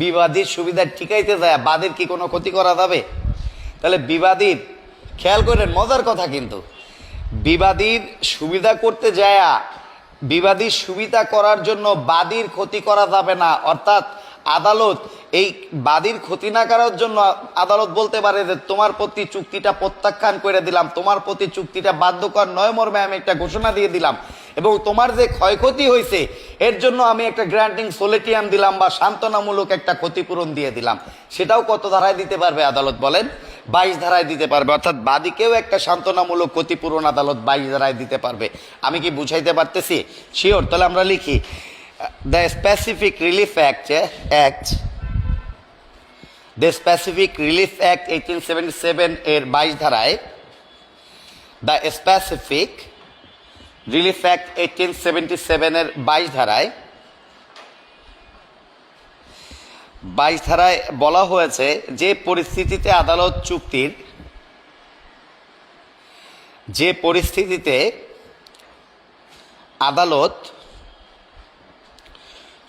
বিবাদীর সুবিধা টিকাইতে যায়, বাদীর কি কোনো ক্ষতি করা যাবে? তাহলে বিবাদীর, খেয়াল করেন মজার কথা কিন্তু, বিবাদীর সুবিধা করতে যায়, বিবাদীর সুবিধা করার জন্য বাদীর ক্ষতি করা যাবে না। অর্থাৎ আদালত এই বাদীর ক্ষতি না করার জন্য আদালত বলতে পারে যে তোমার প্রতি চুক্তিটা প্রত্যাখ্যান করে দিলাম, তোমার প্রতি চুক্তিটা বাধ্যকর নয় মর্মে আমি একটা ঘোষণা দিয়ে দিলাম, এবং তোমার যে ক্ষয়ক্ষতি হয়েছে এর জন্য আমি একটা গ্র্যান্টিং সোলেটিয়াম দিলাম বা সান্ত্বনামূলক একটা ক্ষতিপূরণ দিয়ে দিলাম। সেটাও কত ধারায় দিতে পারবে আদালত বলেন? 22 ধারায় দিতে পারবে। অর্থাৎ বাদীকেও একটা সান্ত্বনামূলক ক্ষতিপূরণ আদালত 22 ধারায় দিতে পারবে। আমি কি বুঝাইতে পারতেছি? শিওর? তাহলে আমরা লিখি দ্য স্পেসিফিক রিলিফ অ্যাক্ট 1877 এর 22 ধারায়, দ্য স্পেসিফিক রিলিফ অ্যাক্ট 1877 এর 22 ধারায় 22 ধারায় বলা হয়েছে যে পরিস্থিতিতে আদালত চুক্তির, যে পরিস্থিতিতে আদালত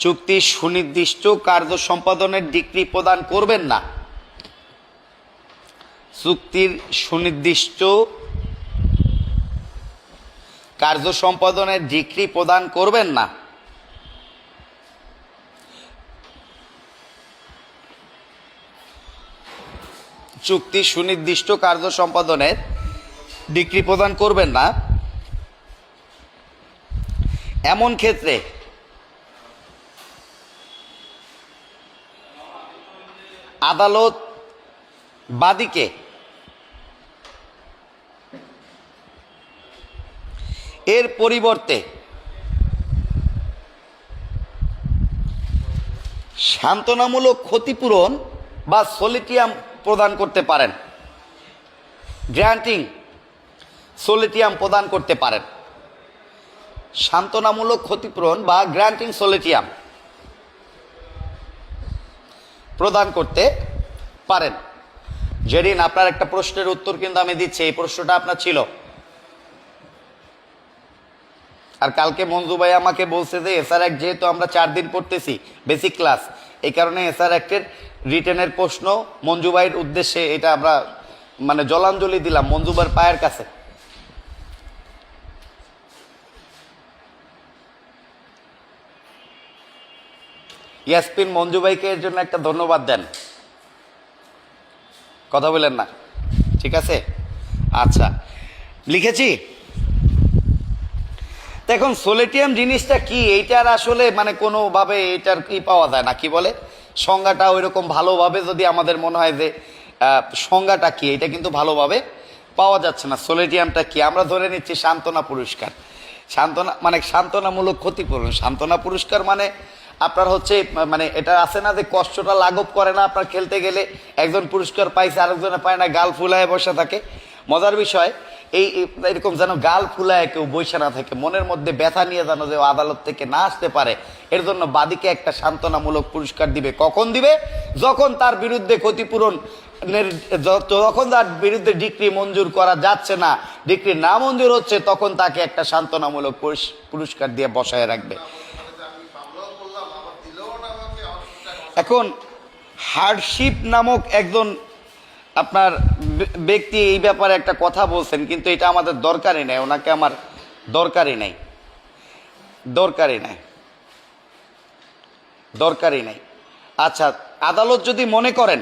চুক্তির সুনির্দিষ্ট কার্য সম্পাদনের ডিক্রি প্রদান করবেন না, চুক্তির সুনির্দিষ্ট কার্য সম্পাদনের ডিক্রি প্রদান করবেন না, চুক্তি সুনির্দিষ্ট কার্য সম্পাদনের ডিক্রি প্রদান করবেন না, এমন ক্ষেত্রে আদালত বাদীকে এর পরিবর্তে সান্ত্বনামূলক ক্ষতিপূরণ বা সোলেটিয়াম প্রদান করতে পারেন, গ্র্যান্টিং সোলেটিয়াম প্রদান করতে পারেন। সান্ত্বনামূলক ক্ষতিপূরণ বা গ্র্যান্টিং সোলেটিয়াম প্রদান করতে পারেন। যেদিন আপনার একটা প্রশ্নের উত্তর কিন্তু আমি দিচ্ছি, এই প্রশ্নটা আপনার ছিল, আর কালকে মঞ্জু ভাই আমাকে বলছে যে এসআর অ্যাক্ট যেহেতু আমরা 4 দিন পড়তেছি বেসিক ক্লাস, এই কারণে এসআর অ্যাক্টের রিটেনের প্রশ্ন মঞ্জু ভাইয়ের উদ্দেশ্যে এটা আমরা মানে জলাঞ্জলি দিলাম মঞ্জু ভাইয়ের পায়ের কাছে। ইয়াসপিন মঞ্জু ভাইকে এর জন্য একটা ধন্যবাদ দেন, কথা বলেন না, ঠিক আছে? আচ্ছা, লিখেছি। এখন সোলেটিয়াম জিনিসটা কি, এইটার আসলে মানে কোনোভাবে এটার কি পাওয়া যায় না, কি বলে সংজ্ঞাটা ওইরকম ভালোভাবে যদি আমাদের মনে হয় যে সংজ্ঞাটা কি, এটা কিন্তু ভালোভাবে পাওয়া যাচ্ছে না। সোলেটিয়ামটা কি, আমরা ধরে নিচ্ছি সান্ত্বনা পুরস্কার। সান্ত্বনা মানে সান্ত্বনামূলক ক্ষতিপূরণ। সান্ত্বনা পুরস্কার মানে আপনার হচ্ছে মানে এটা আছে না যে কষ্টটা লাঘব করে না, আপনার খেলতে গেলে একজন পুরস্কার পাইছে আরেকজনে পায় না, গাল ফুলায় বসে থাকে। মজার বিষয় এই এরকম যেন গাল ফুলায় কেউ বসে না থাকে, মনের মধ্যে ব্যথা নিয়ে যেন যে আদালত থেকে না আসতে পারে, এর জন্য বাদীকে একটা সান্ত্বনামূলক পুরস্কার দিবে। কখন দিবে? যখন তার বিরুদ্ধে ক্ষতিপূরণ, যখন তার বিরুদ্ধে ডিক্রি মঞ্জুর করা যাচ্ছে না, ডিক্রি না মঞ্জুর হচ্ছে, তখন তাকে একটা সান্ত্বনামূলক পুরস্কার দিয়ে বসায় রাখবে। এখন হার্ডশিপ নামক একজন আপনার ব্যক্তি এই ব্যাপারে একটা কথা বলছেন, কিন্তু এটা আমাদের দরকারই নাই, ওনাকে আমার দরকারই নাই, দরকারই নাই। আচ্ছা, আদালত যদি মনে করেন,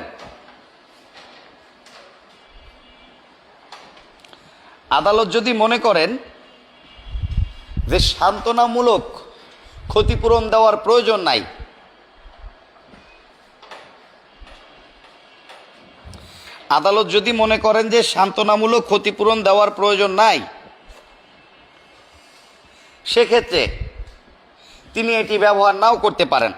যে সান্ত্বনামূলক ক্ষতিপূরণ দেওয়ার প্রয়োজন নাই, আদালত যদি মনে করেন যে সান্ত্বনামূলক ক্ষতিপূরণ দেওয়ার প্রয়োজন নাই, সেক্ষেত্রে তিনি এটি ব্যবহার নাও করতে পারেন।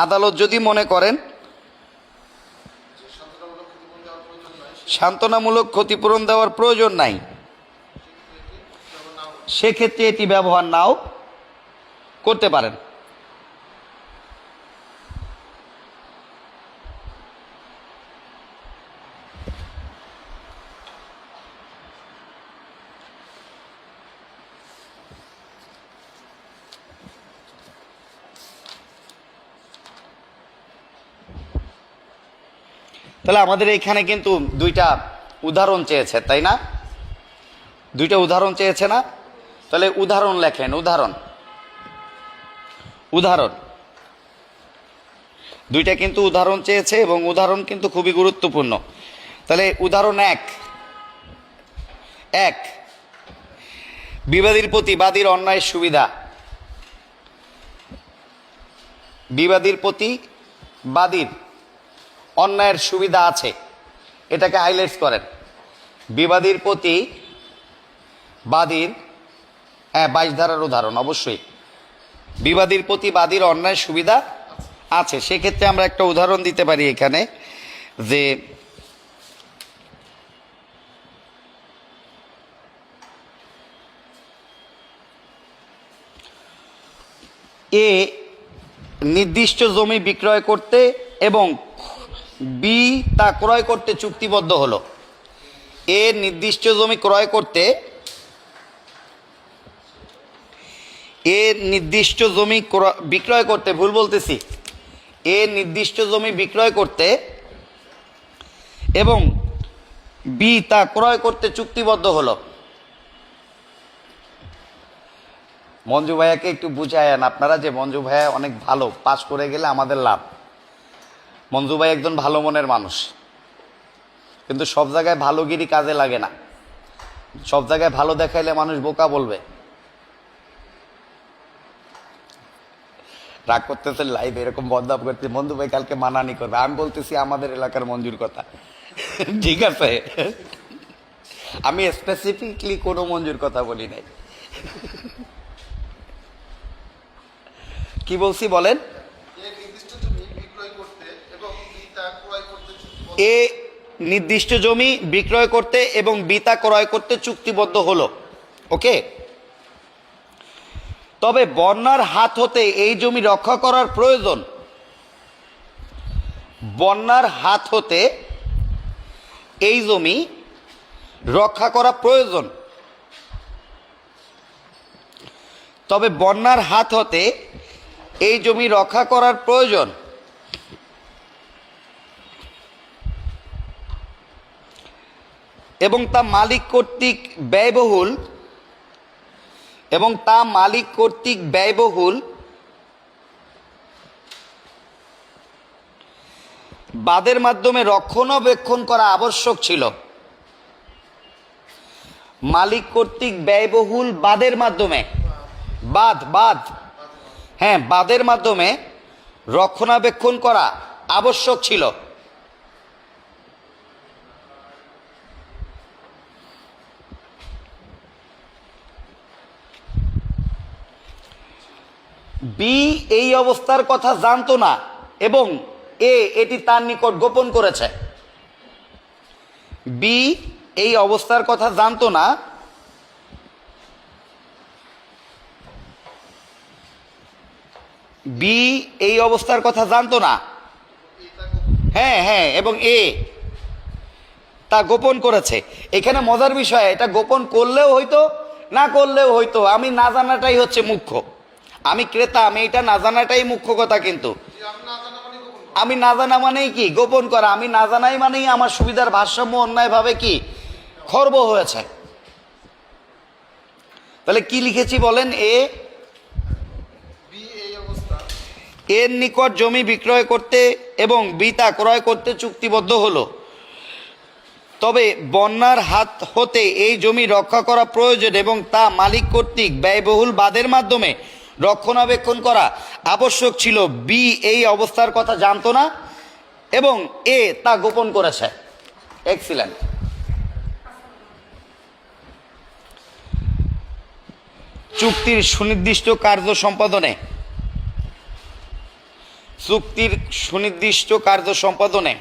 আদালত যদি মনে করেন সান্ত্বনামূলক ক্ষতিপূরণ দেওয়ার প্রয়োজন নাই, সেক্ষেত্রে এটি ব্যবহার নাও করতে পারেন। তাহলে আমাদের এখানে কিন্তু দুইটা উদাহরণ চেয়েছে, তাই না? দুইটা উদাহরণ চেয়েছে না? তাহলে উদাহরণ লেখেন। উদাহরণ দুইটা কিন্তু উদাহরণ চেয়েছে এবং উদাহরণ কিন্তু খুবই গুরুত্বপূর্ণ। তাহলে উদাহরণ এক, বিবাদীর প্রতি বাদীর অন্যায়ের সুবিধা। বিবাদীর প্রতি বাদীর অন্যায়ের সুবিধা আছে, এটাকে হাইলাইটস করেন। বিবাদীর প্রতি বাদীর, 22 ধারার উদাহরণ, অবশ্যই বিবাদীর প্রতি বাদীর অন্যায়ের সুবিধা আছে। সেক্ষেত্রে আমরা একটা উদাহরণ দিতে পারি এখানে, যে এ নির্দিষ্ট জমি বিক্রয় করতে এবং বি তা ক্রয় করতে চুক্তিবদ্ধ হলো। এ নির্দিষ্ট জমি ক্রয় করতে, বিক্রয় করতে, ভুল বলতেছি, এ নির্দিষ্ট জমি বিক্রয় করতে এবং বি তা ক্রয় করতে চুক্তিবদ্ধ হলো। মঞ্জু ভাইয়াকে একটু বুঝায়েন আপনারা যে মঞ্জু ভাইয়া অনেক ভালো, পাস করে গেলে আমাদের লাভ। মঞ্জু ভাই একজন ভালো মনের মানুষ, কিন্তু সব জায়গায় ভালোগিরি কাজে লাগে না। সব জায়গায় ভালো দেখাইলে মানুষ বোকা বলবে। রাগ করতেছে লাইভ এরকম বদনাম করতে, মঞ্জু ভাই কালকে মানানি করবে। আমি বলতেছি আমাদের এলাকার মঞ্জুর কথা, ঠিক আছে? আমি স্পেসিফিকলি কোনো মঞ্জুর কথা বলি নাই। কি বলছি বলেন? এ নির্দিষ্ট জমি বিক্রয় করতে এবং বি তা ক্রয় করতে চুক্তিবদ্ধ হলো। ওকে, তবে বন্যার হাত হতে এই জমি রক্ষা করার প্রয়োজন। বন্যার হাত হতে এই জমি রক্ষা করা প্রয়োজন। তবে বন্যার হাত হতে এই জমি রক্ষা করার প্রয়োজন এবং তা মালিক কর্তৃক ব্যয়বহুল বাঁধের মাধ্যমে রক্ষণাবেক্ষণ করা আবশ্যক ছিল। মালিক কর্তৃক ব্যয়বহুল বাঁধের মাধ্যমে বাঁধের মাধ্যমে রক্ষণাবেক্ষণ করা আবশ্যক ছিল। বি এই অবস্থার কথা জানতো না এবং এটি তার নিকট গোপন করেছে। বি এই অবস্থার কথা জানতো না এবং তা গোপন করেছে। এখানে মজার বিষয়, এটা গোপন করলেও হইতো না করলেও হইতো, আমি না জানাটাই হচ্ছে মুখ্য। আমি ক্রেতা, আমি এটা না জানাটাই মুখ্য কথা। কিন্তু আমি না জানা মানেই কি গোপন করা, আমি না জানাই মানেই আমার সুবিধার ভারসাম্য অন্যায়ভাবে কি খর্ব হয়েছে। তাহলে কি লিখেছি বলেন? এর নিকট জমি বিক্রয় করতে এবং বি তা ক্রয় করতে চুক্তিবদ্ধ হলো। তবে বন্যার হাত হতে এই জমি রক্ষা করা প্রয়োজন এবং তা মালিক কর্তৃক ব্যয়বহুল বাঁধের মাধ্যমে রক্ষণাবেক্ষণ করা আবশ্যক ছিল। বি এই অবস্থার কথা জানতো না এবং তা গোপন করেছে। এক্সিলেন্ট। চুক্তির সুনির্দিষ্ট কার্য সম্পাদনে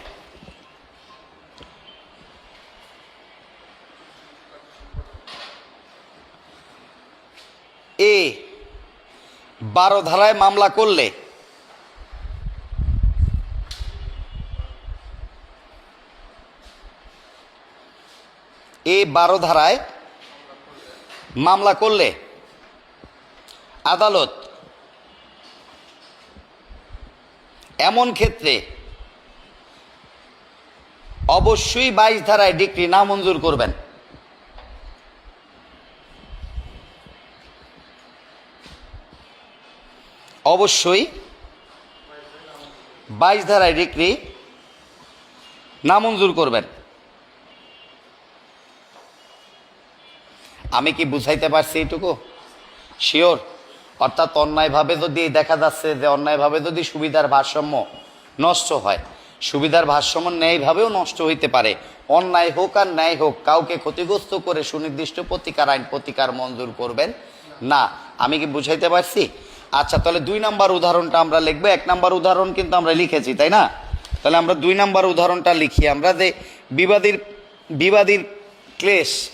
এ 12 ধারায় মামলা করলে আদালত এমন ক্ষেত্রে অবশ্যই 22 ধারায় ডিক্রি নামঞ্জুর করবেন। অবশ্যই 22 ধারায় ডিক্রি নামঞ্জুর করবেন। আমি কি বুঝাইতে পারছি এইটুকু? শিওর? অর্থাৎ অন্যায়ভাবে যদি দেখা যাচ্ছে যে অন্যায়ভাবে যদি সুবিধার ভারসাম্য নষ্ট হয়, সুবিধার ভারসাম্য ন্যায়ভাবেও নষ্ট হইতে পারে। অন্যায় হোক আর ন্যায় হোক, কাউকে ক্ষতিগ্রস্ত করে সুনির্দিষ্ট প্রতিকার মঞ্জুর করবেন না। আমি কি বুঝাইতে পারছি? আচ্ছা, তাহলে 2 নম্বর উদাহরণটা আমরা লিখবো। 1 নম্বর উদাহরণ কিন্তু আমরা লিখেছি, তাই না? তাহলে আমরা 2 নম্বর উদাহরণটা লিখি। আমরা যে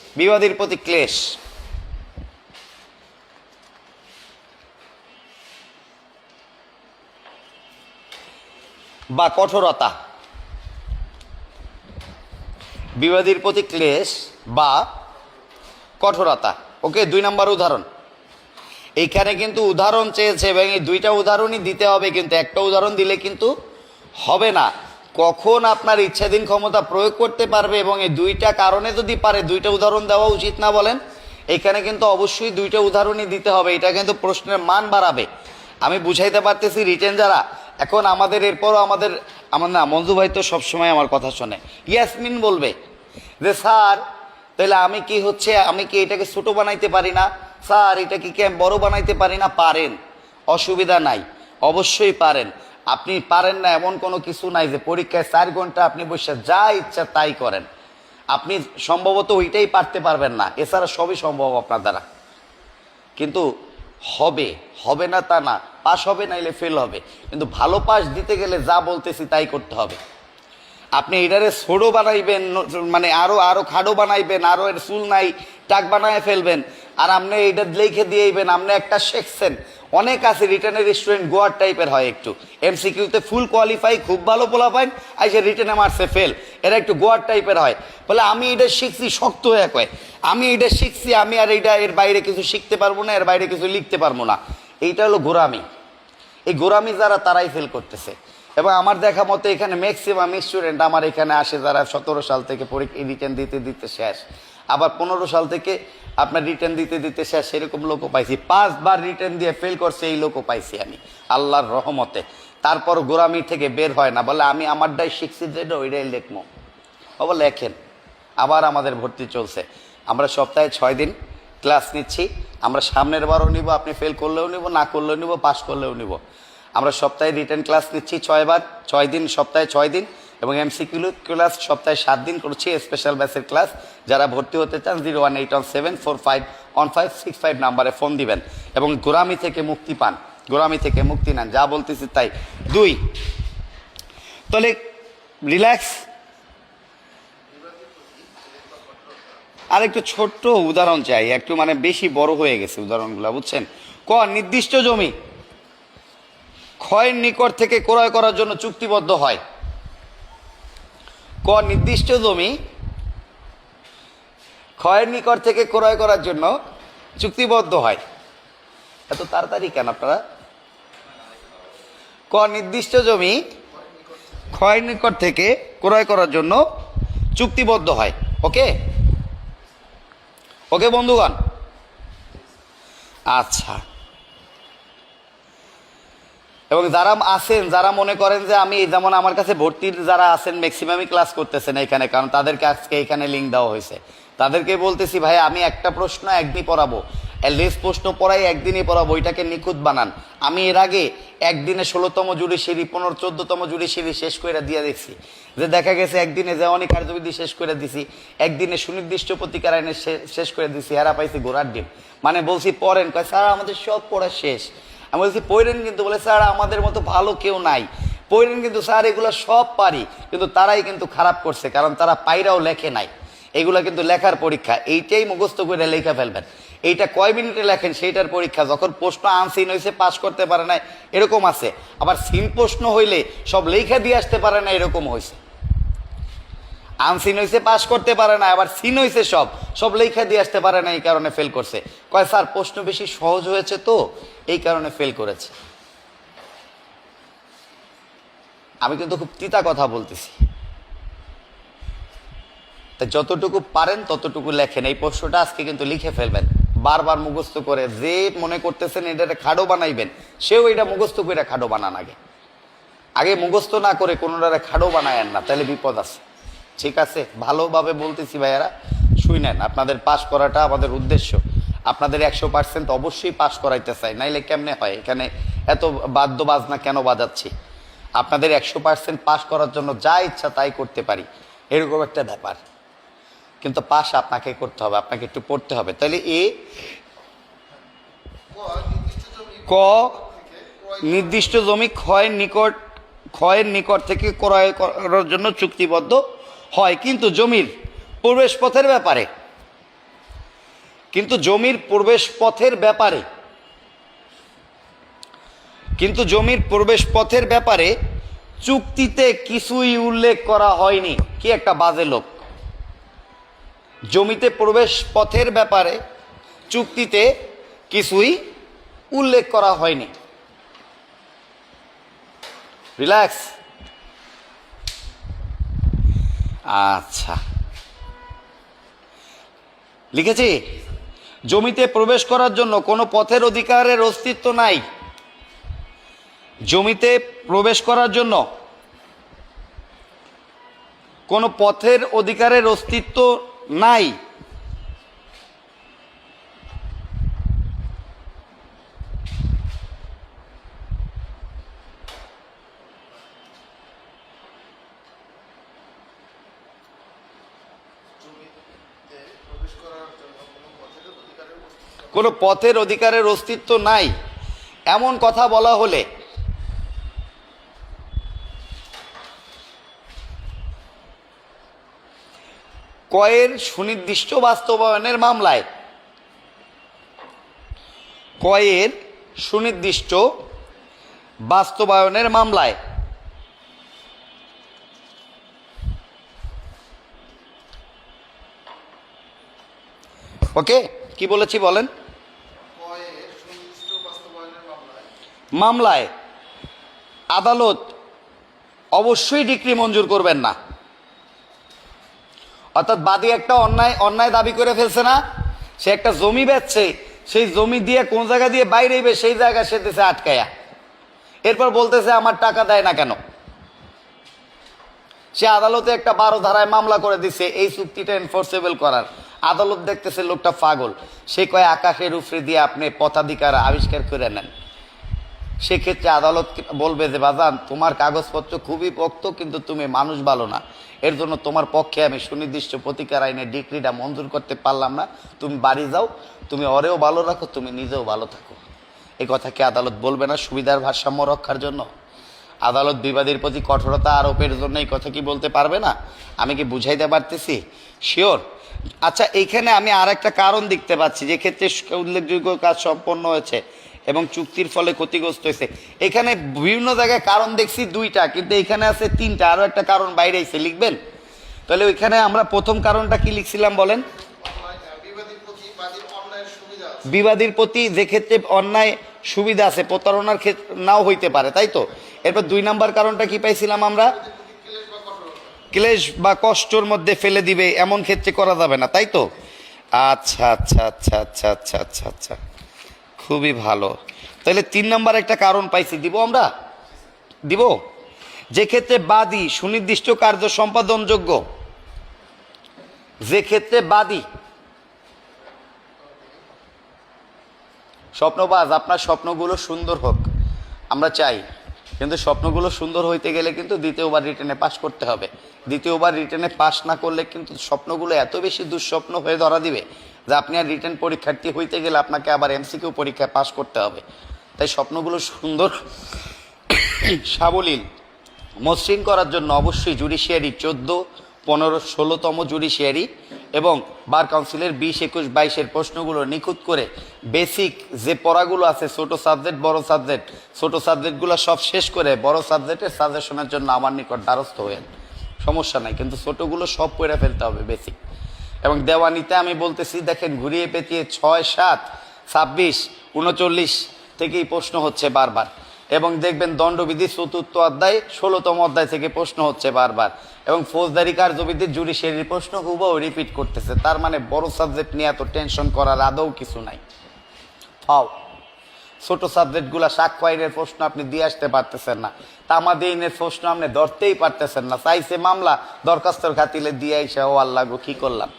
বিবাদীর প্রতি ক্লেশ বা কঠোরতা, বিবাদীর প্রতি ক্লেশ বা কঠোরতা। ওকে, 2 নম্বর উদাহরণ। এইখানে কিন্তু উদাহরণ চেয়েছে এবং এই 2টা উদাহরণই দিতে হবে, কিন্তু একটা উদাহরণ দিলে কিন্তু হবে না। কখন আপনার ইচ্ছাধীন ক্ষমতা প্রয়োগ করতে পারবে এবং এই 2টা কারণে যদি পারে 2টা উদাহরণ দেওয়া উচিত না বলেন? এখানে কিন্তু অবশ্যই 2টা উদাহরণই দিতে হবে। এটা কিন্তু প্রশ্নের মান বাড়াবে। আমি বুঝাইতে পারতেছি রিটেন যারা। এখন আমাদের এরপরও আমার না, মঞ্জু ভাই তো সবসময় আমার কথা শোনে। ইয়াসমিন বলবে যে স্যার তাহলে আমি কি এটাকে ছোট বানাইতে পারি না? স্যার এটা কি বড় বানাইতে পারি না? পারেন, অসুবিধা নাই, অবশ্যই পারেন। আপনি পারেন না এমন কোনো কিছু নাই যে পরীক্ষায় 4 ঘন্টা আপনি বসে যা ইচ্ছা তাই করেন। আপনি সম্ভবত ওইটাই পারতে পারবেন না, এছাড়া সবই সম্ভব আপনার দ্বারা। কিন্তু হবে না তা না, পাস হবে নাইলে ফেল হবে, কিন্তু ভালো পাস দিতে গেলে যা বলতেছি তাই করতে হবে। আপনি এটারে ছোটো বানাইবেন, মানে আরো খাড়ো বানাইবেন, আরো এর চুল নাই টাক বানায় ফেলবেন, আর আপনি এইটা লিখে দিয়েইবেন, আপনি একটা শিখছেন। অনেক আছে রিটার্নের স্টুডেন্ট গোয়ার টাইপের হয়, একটু এমসিকিউতে ফুল কোয়ালিফাই, খুব ভালো পোলা পাইন, আইসে রিটার্নে মারছে ফেল, এরা একটু গোয়ার টাইপের হয়। বলে আমি এটা শিখছি, শক্ত হয়ে কয় আমি এটা শিখছি, আমি আর এইটা এর বাইরে কিছু শিখতে পারবো না, এর বাইরে কিছু লিখতে পারবো না। এইটা হলো গোরামি। এই গোরামি যারা, তারাই ফেল করতেছে। এবং আমার দেখা মতো এখানে ম্যাক্সিমাম স্টুডেন্ট আমার এখানে আসে যারা 17 সাল থেকে পরীক্ষা রিটার্ন দিতে দিতে শেষ, আবার 15 সাল থেকে আপনার রিটার্ন দিতে দিতে শেষ, সেরকম লোকও পাইছি। 5 বার রিটার্ন দিয়ে ফেল করছে এই লোকও পাইছি আমি আল্লাহর রহমতে। তারপর গোরামি থেকে বের হয় না, বলে আমি আমারটাই শিখছি যেটা ওইটাই লেখবো। বাবা লেখেন। আবার আমাদের ভর্তি চলছে, আমরা সপ্তাহে 6 দিন ক্লাস নিচ্ছি। আমরা সামনের বারও নিব, আপনি ফেল করলেও নিব, না করলেও নিব, পাস করলেও নিব। আমরা সপ্তাহে রিটার্ন ক্লাস নিচ্ছি 6 বার, 6 দিন, সপ্তাহে 6 দিন, এবং এমসিকিউ ক্লাস সপ্তাহে 7 দিন করছি। স্পেশাল ব্যাচের ক্লাস যারা ভর্তি হতে চান 01817451565 নাম্বারে ফোন দিবেন এবং গোরামি থেকে মুক্তি পান, গোরামি থেকে মুক্তি নেন। যা বলতেছি তাই। 2, তাহলে রিল্যাক্স। আর একটু ছোট্ট উদাহরণ চাই, একটু মানে বেশি বড় হয়ে গেছে উদাহরণগুলো, বুঝছেন? নির্দিষ্ট জমি ক্ষয়ের নিকট থেকে ক্রয় করার জন্য চুক্তিবদ্ধ হয়। নির্দিষ্ট জমি ক্ষয়ের নিকট থেকে ক্রয় করার জন্য চুক্তিবদ্ধ হয়। এত তাড়াতাড়ি কেন আপনারা? নির্দিষ্ট জমি ক্ষয়ের নিকট থেকে ক্রয় করার জন্য চুক্তিবদ্ধ হয়। ওকে ওকে বন্ধুগণ, আচ্ছা। এবং যারা আছেন, যারা মনে করেন যে আমি, যেমন আমার কাছে ভর্তির যারা আছেন ম্যাক্সিমামই ক্লাস করতেছেন এখানে, কারণ তাদেরকে আজকে এখানে লিঙ্ক দেওয়া হয়েছে, তাদেরকে বলতেছি ভাই আমি একটা প্রশ্ন একদিন পড়াবো, লেস প্রশ্ন পড়াই একদিনই পড়াবো, ওইটাকে নিখুঁত বানান। আমি এর আগে একদিনে 16তম জুড়ি সিঁড়ি 14তম জুড়ি সিঁড়ি শেষ করে দিয়ে দেখছি, যে দেখা গেছে একদিনে যেমনই কার্যবিধি শেষ করে দিছি, একদিনে সুনির্দিষ্ট প্রতিকার আইনে শেষ করে দিছি, হেরা পাইছি ঘোড়ার ডিম। মানে বলছি পড়েন, কয় স্যার আমাদের সব পড়া শেষ। আমি বলছি পড়েন, কিন্তু বলে স্যার আমাদের মতো ভালো কেউ নাই, পড়েন কিন্তু স্যার এগুলো সব পারি। কিন্তু তারাই কিন্তু খারাপ করছে, কারণ তারা পাইরাও লেখে নাই। এগুলা কিন্তু লেখার পরীক্ষা, এইটাই মুখস্থ করে লেখা ফেলবেন। এইটা কয় মিনিটে লেখেন সেইটার পরীক্ষা। যখন প্রশ্ন আনসিন হয়েছে পাস করতে পারে না, এরকম আছে। আবার সিন প্রশ্ন হইলে সব লেখা দিয়ে আসতে পারে না, এরকম হয়েছে। আনসিন হয়েছে পাস করতে পারে না, আবার সিন হয়েছে সব লেখা দিয়ে আসতে পারে না, এই কারণে ফেল করছে। কয় স্যার প্রশ্ন বেশি সহজ হয়েছে তো এই কারণে ফেল করেছে। আমি কিন্তু খুব তিতা কথা বলতেছি, তাই যতটুকু পারেন ততটুকু লেখেন। এই প্রশ্নটা আজকে কিন্তু লিখে ফেলবেন, বারবার মুখস্থ করে। যে মনে করতেছেন এটা খাডো বানাইবেন, সেও এটা মুখস্থ করে খাডো বানান। আগে মুখস্থ না করে কোনোটারে খাডো বানায়েন না, তাহলে বিপদ আছে। ঠিক আছে, ভালোভাবে বলতেছি ভাইয়ারা, শুনেন। আপনাদের পাস করাটা আমাদের উদ্দেশ্য। আপনাদের 100% অবশ্যই পাস করাইতে চাই, নাইলে কেমনে হয়? এখানে এত বাদ্য বাজনা কেন বাজাচ্ছি? আপনাদের 100% পাস করার জন্য যা ইচ্ছা তাই করতে পারি, এরকম একটা ব্যাপার। কিন্তু পাস আপনাকে করতে হবে, আপনাকে একটু পড়তে হবে। তাহলে নির্দিষ্ট জমি ক্ষয়ের নিকট থেকে ক্রয় করার জন্য চুক্তিবদ্ধ হয়, কিন্তু জমির প্রবেশ পথের ব্যাপারে, চুক্তিতে কিছুই উল্লেখ করা হয়নি। কি একটা বাজে লোক! জমিতে প্রবেশ পথের ব্যাপারে চুক্তিতে কিছুই উল্লেখ করা হয়নি। রিল্যাক্স। আচ্ছা, লিখেছি জমিতে প্রবেশ করার জন্য কোনো পথের অধিকারের অস্তিত্ব নাই। জমিতে প্রবেশ করার জন্য কোনো পথের অধিকারের অস্তিত্ব নাই। কোনো পথের অধিকারের অস্তিত্ব নাই এমন কথা বলা হলে ক্রয়ের সুনির্দিষ্ট বাস্তবায়নের মামলায় কয়ের সুনির্দিষ্ট বাস্তবায়নের মামলায় ওকে কি বলেছি বলেন? মামলায় আদালত অবশ্যই ডিক্রি মঞ্জুর করবেন না। অর্থাৎ বাদী একটা অন্যায় দাবি করে ফেলছে না, সে একটা জমি বেচছে, সেই জমি দিয়ে কোন জায়গা দিয়ে বাইরে সেই জায়গা সে দেশে আটকায়া, এরপর বলতেছে আমার টাকা দেয় না কেন। সে আদালতে একটা 12 ধারায় মামলা করে দিছে এই চুক্তিটা এনফোর্সেবল করার। আদালত দেখতেছে লোকটা পাগল, সে কয় আকাশের উপরে দিয়ে আপনি পথাধিকার আবিষ্কার করে নেন। সেক্ষেত্রে আদালত বলবে যে বাজান তোমার কাগজপত্র খুবই পোক্ত, কিন্তু তুমি মানুষ ভালো না, এর জন্য তোমার পক্ষে আমি সুনির্দিষ্ট প্রতিকার আইনের ডিক্রিটা মঞ্জুর করতে পারলাম না, তুমি বাড়ি যাও, তুমি ওরেও ভালো রাখো, তুমি নিজেও ভালো থাকো। এই কথা কি আদালত বলবে না সুবিধার ভারসাম্য রক্ষার জন্য? আদালত বিবাদীর প্রতি কঠোরতা আরোপের জন্য এই কথা কি বলতে পারবে না? আমি কি বুঝাইতে পারতেছি? শিওর। আচ্ছা, এইখানে আমি আর একটা কারণ দেখতে পাচ্ছি যে ক্ষেত্রে উল্লেখযোগ্য কাজ সম্পন্ন হয়েছে এবং চুক্তির ফলে ক্ষতিগ্রস্ত হয়েছে। এখানে বিভিন্ন জায়গায় কারণ দেখছি 2টা, কিন্তু এখানে আছে 3টা, আরও একটা কারণ বাইরে এসে লিখবেন। তাহলে ওইখানে আমরা প্রথম কারণটা কি লিখছিলাম বলেন? বিবাদীর প্রতি যে ক্ষেত্রে অন্যায় সুবিধা আছে, প্রতারণার ক্ষেত্রে নাও হইতে পারে, তাই তো? এরপর 2 নম্বর কারণটা কি পাইছিলাম আমরা? ক্লেশ বা কষ্টর মধ্যে ফেলে দিবে এমন ক্ষেত্রে করা যাবে না, তাই তো? আচ্ছা আচ্ছা আচ্ছা আচ্ছা আচ্ছা আচ্ছা আচ্ছা, খুবই ভালো। তাহলে 3 নম্বর একটা কারণ পাইছি, দিব আমরা? দিব। যে ক্ষেত্রে বাদী সুনির্দিষ্ট কার্য সম্পাদনযোগ্য, যে ক্ষেত্রে বাদী, স্বপ্নবাজ আপনার স্বপ্নগুলো সুন্দর হোক আমরা চাই, কিন্তু স্বপ্নগুলো সুন্দর হইতে গেলে কিন্তু দ্বিতীয়বার রিটেনে পাস করতে হবে। দ্বিতীয়বার রিটেনে পাস না করলে কিন্তু স্বপ্নগুলো এত বেশি দুঃস্বপ্ন হয়ে ধরা দিবে যে আপনি আর রিটেন পরীক্ষার্থী হইতে গেলে আপনাকে আবার এমসিকিউ পরীক্ষায় পাস করতে হবে। তাই স্বপ্নগুলো সুন্দর সাবলীল মসৃণ করার জন্য অবশ্যই জুডিশিয়ারি 14, 15, 16তম জুডিশিয়ারি এবং বার কাউন্সিলের 20, 21, 22-এর প্রশ্নগুলো নিখুঁত করে বেসিক যে পড়াগুলো আছে, ছোট সাবজেক্ট বড় সাবজেক্ট, ছোট সাবজেক্টগুলো সব শেষ করে বড় সাবজেক্টের সাজেশনের জন্য আমার নিকট দ্বারস্থ হয়েন, সমস্যা নাই, কিন্তু ছোটগুলো সব পড়ে ফেলতে হবে বেসিক। এবং দেওয়ানিতে আমি বলতেছি দেখেন ঘুরিয়ে পেঁচিয়ে 6, 7, 26, 39 থেকেই প্রশ্ন হচ্ছে বারবার। এবং দেখবেন দণ্ডবিধি 4র্থ অধ্যায় 16তম অধ্যায় থেকে প্রশ্ন হচ্ছে বারবার। এবং ফৌজদারি কার্যবিধির জুডিশিয়ারির প্রশ্ন হুবহু রিপিট করতেছে। তার মানে বড় সাবজেক্ট নিয়ে এত টেনশন করার আদৌ কিছু নাই। ফাও ছোট সাবজেক্টগুলো সাক্ষ্য আইনের প্রশ্ন আপনি দিয়ে আসতে পারতেছেন না, তামাদি আইনের প্রশ্ন আপনি ধরতেই পারতেছেন না, চাইছে মামলা দরখাস্তর খাতিলে দিয়ে এসে ও আল্লাহ গো কি করলাম।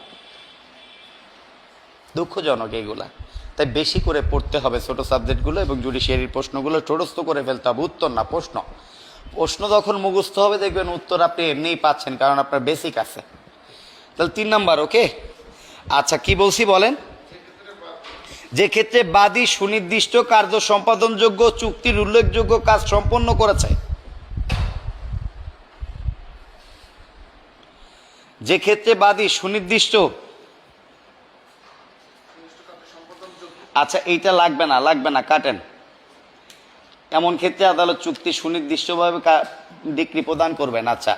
দুঃখজনক এইগুলা। তাই বেশি করে পড়তে হবে ছোট সাবজেক্টগুলো এবং জুডিশিয়ারির প্রশ্নগুলো ঠোরস্থ করে ফেলতে হবে। উত্তর না প্রশ্ন, প্রশ্ন যখন মুখস্থ হবে দেখবেন উত্তর আপনি এমনিই পাচ্ছেন, কারণ আপনার বেসিক আছে। তাহলে 3 নাম্বার ওকে। আচ্ছা কি বলছি বলেন? যে ক্ষেত্রে বাদী সুনির্দিষ্ট কার্য সম্পাদনযোগ্য চুক্তির উল্লেখযোগ্য কাজ সম্পন্ন করেছে, যে ক্ষেত্রে বাদী সুনির্দিষ্ট, আচ্ছা এইটা লাগবে না কাটেন, এমন ক্ষেত্রে আদালত চুক্তি সুনির্দিষ্টভাবে ডিক্রি প্রদান করবেন। আচ্ছা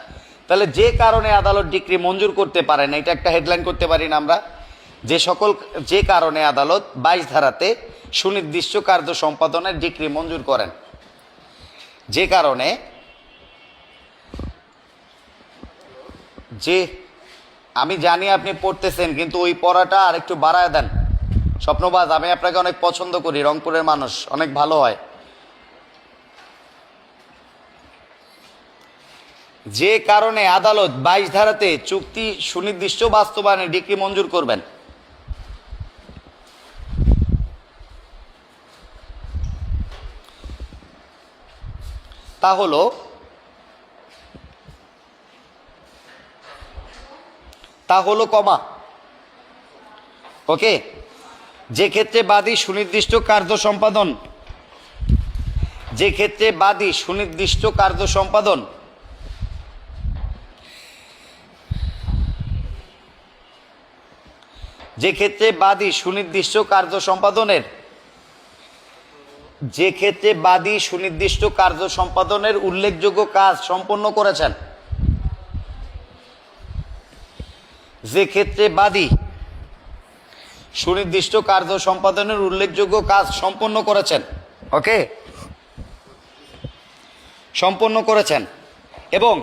তাহলে যে কারণে আদালত ডিক্রি মঞ্জুর করতে পারে না, এটা একটা হেডলাইন করতে পারি না আমরা? যে কারণে আদালত 22 ধারাতে সুনির্দিষ্ট কার্য সম্পাদনের ডিক্রি মঞ্জুর করেন, যে কারণে, যে আমি জানি আপনি পড়তেছেন কিন্তু ওই পড়াটা আর একটু বাড়ায় দেন। স্বপ্নবাজ আমি আপনাকে অনেক পছন্দ করি, রংপুরের মানুষ অনেক ভালো হয়। যে কারণে আদালত 22 ধারাতে চুক্তি সুনির্দিষ্ট বাস্তবায়নে ডিক্রি মঞ্জুর করবেন, তা হলো কমা ওকে। যে ক্ষেত্রে বাদী সুনির্দিষ্ট কার্য সম্পাদন, যে ক্ষেত্রে বাদী সুনির্দিষ্ট কার্য সম্পাদন, যে ক্ষেত্রে বাদী সুনির্দিষ্ট কার্য সম্পাদনের যে ক্ষেত্রে বাদী সুনির্দিষ্ট কার্য সম্পাদনের উল্লেখযোগ্য কাজ সম্পন্ন করেছেন, যে ক্ষেত্রে বাদী সুনির্দিষ্ট কার্য সম্পাদনের উল্লেখযোগ্য কাজ সম্পন্ন করেছেন, ওকে, সম্পন্ন করেছেন এবং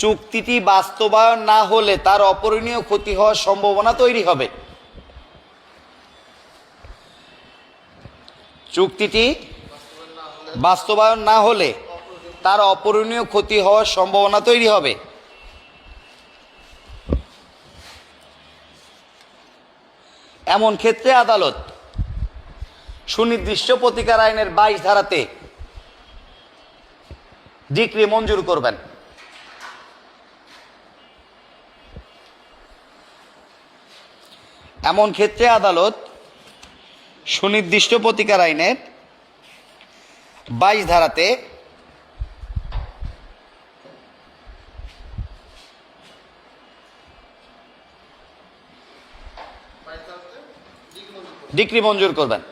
চুক্তিটি বাস্তবায়ন না হলে তার অপূরণীয় ক্ষতি হওয়ার সম্ভাবনা তৈরি হবে। চুক্তিটি বাস্তবায়ন না হলে তার অপূরণীয় ক্ষতি হওয়ার সম্ভাবনা তৈরি হবে। এমন ক্ষেত্রে আদালত সুনির্দিষ্ট প্রতিকার আইনের 22 ধারাতে ডিক্রি মঞ্জুর করবেন। এমন ক্ষেত্রে আদালত সুনির্দিষ্ট প্রতিকার আইনের 22 ধারাতে ডিক্রি মঞ্জুর করবেন।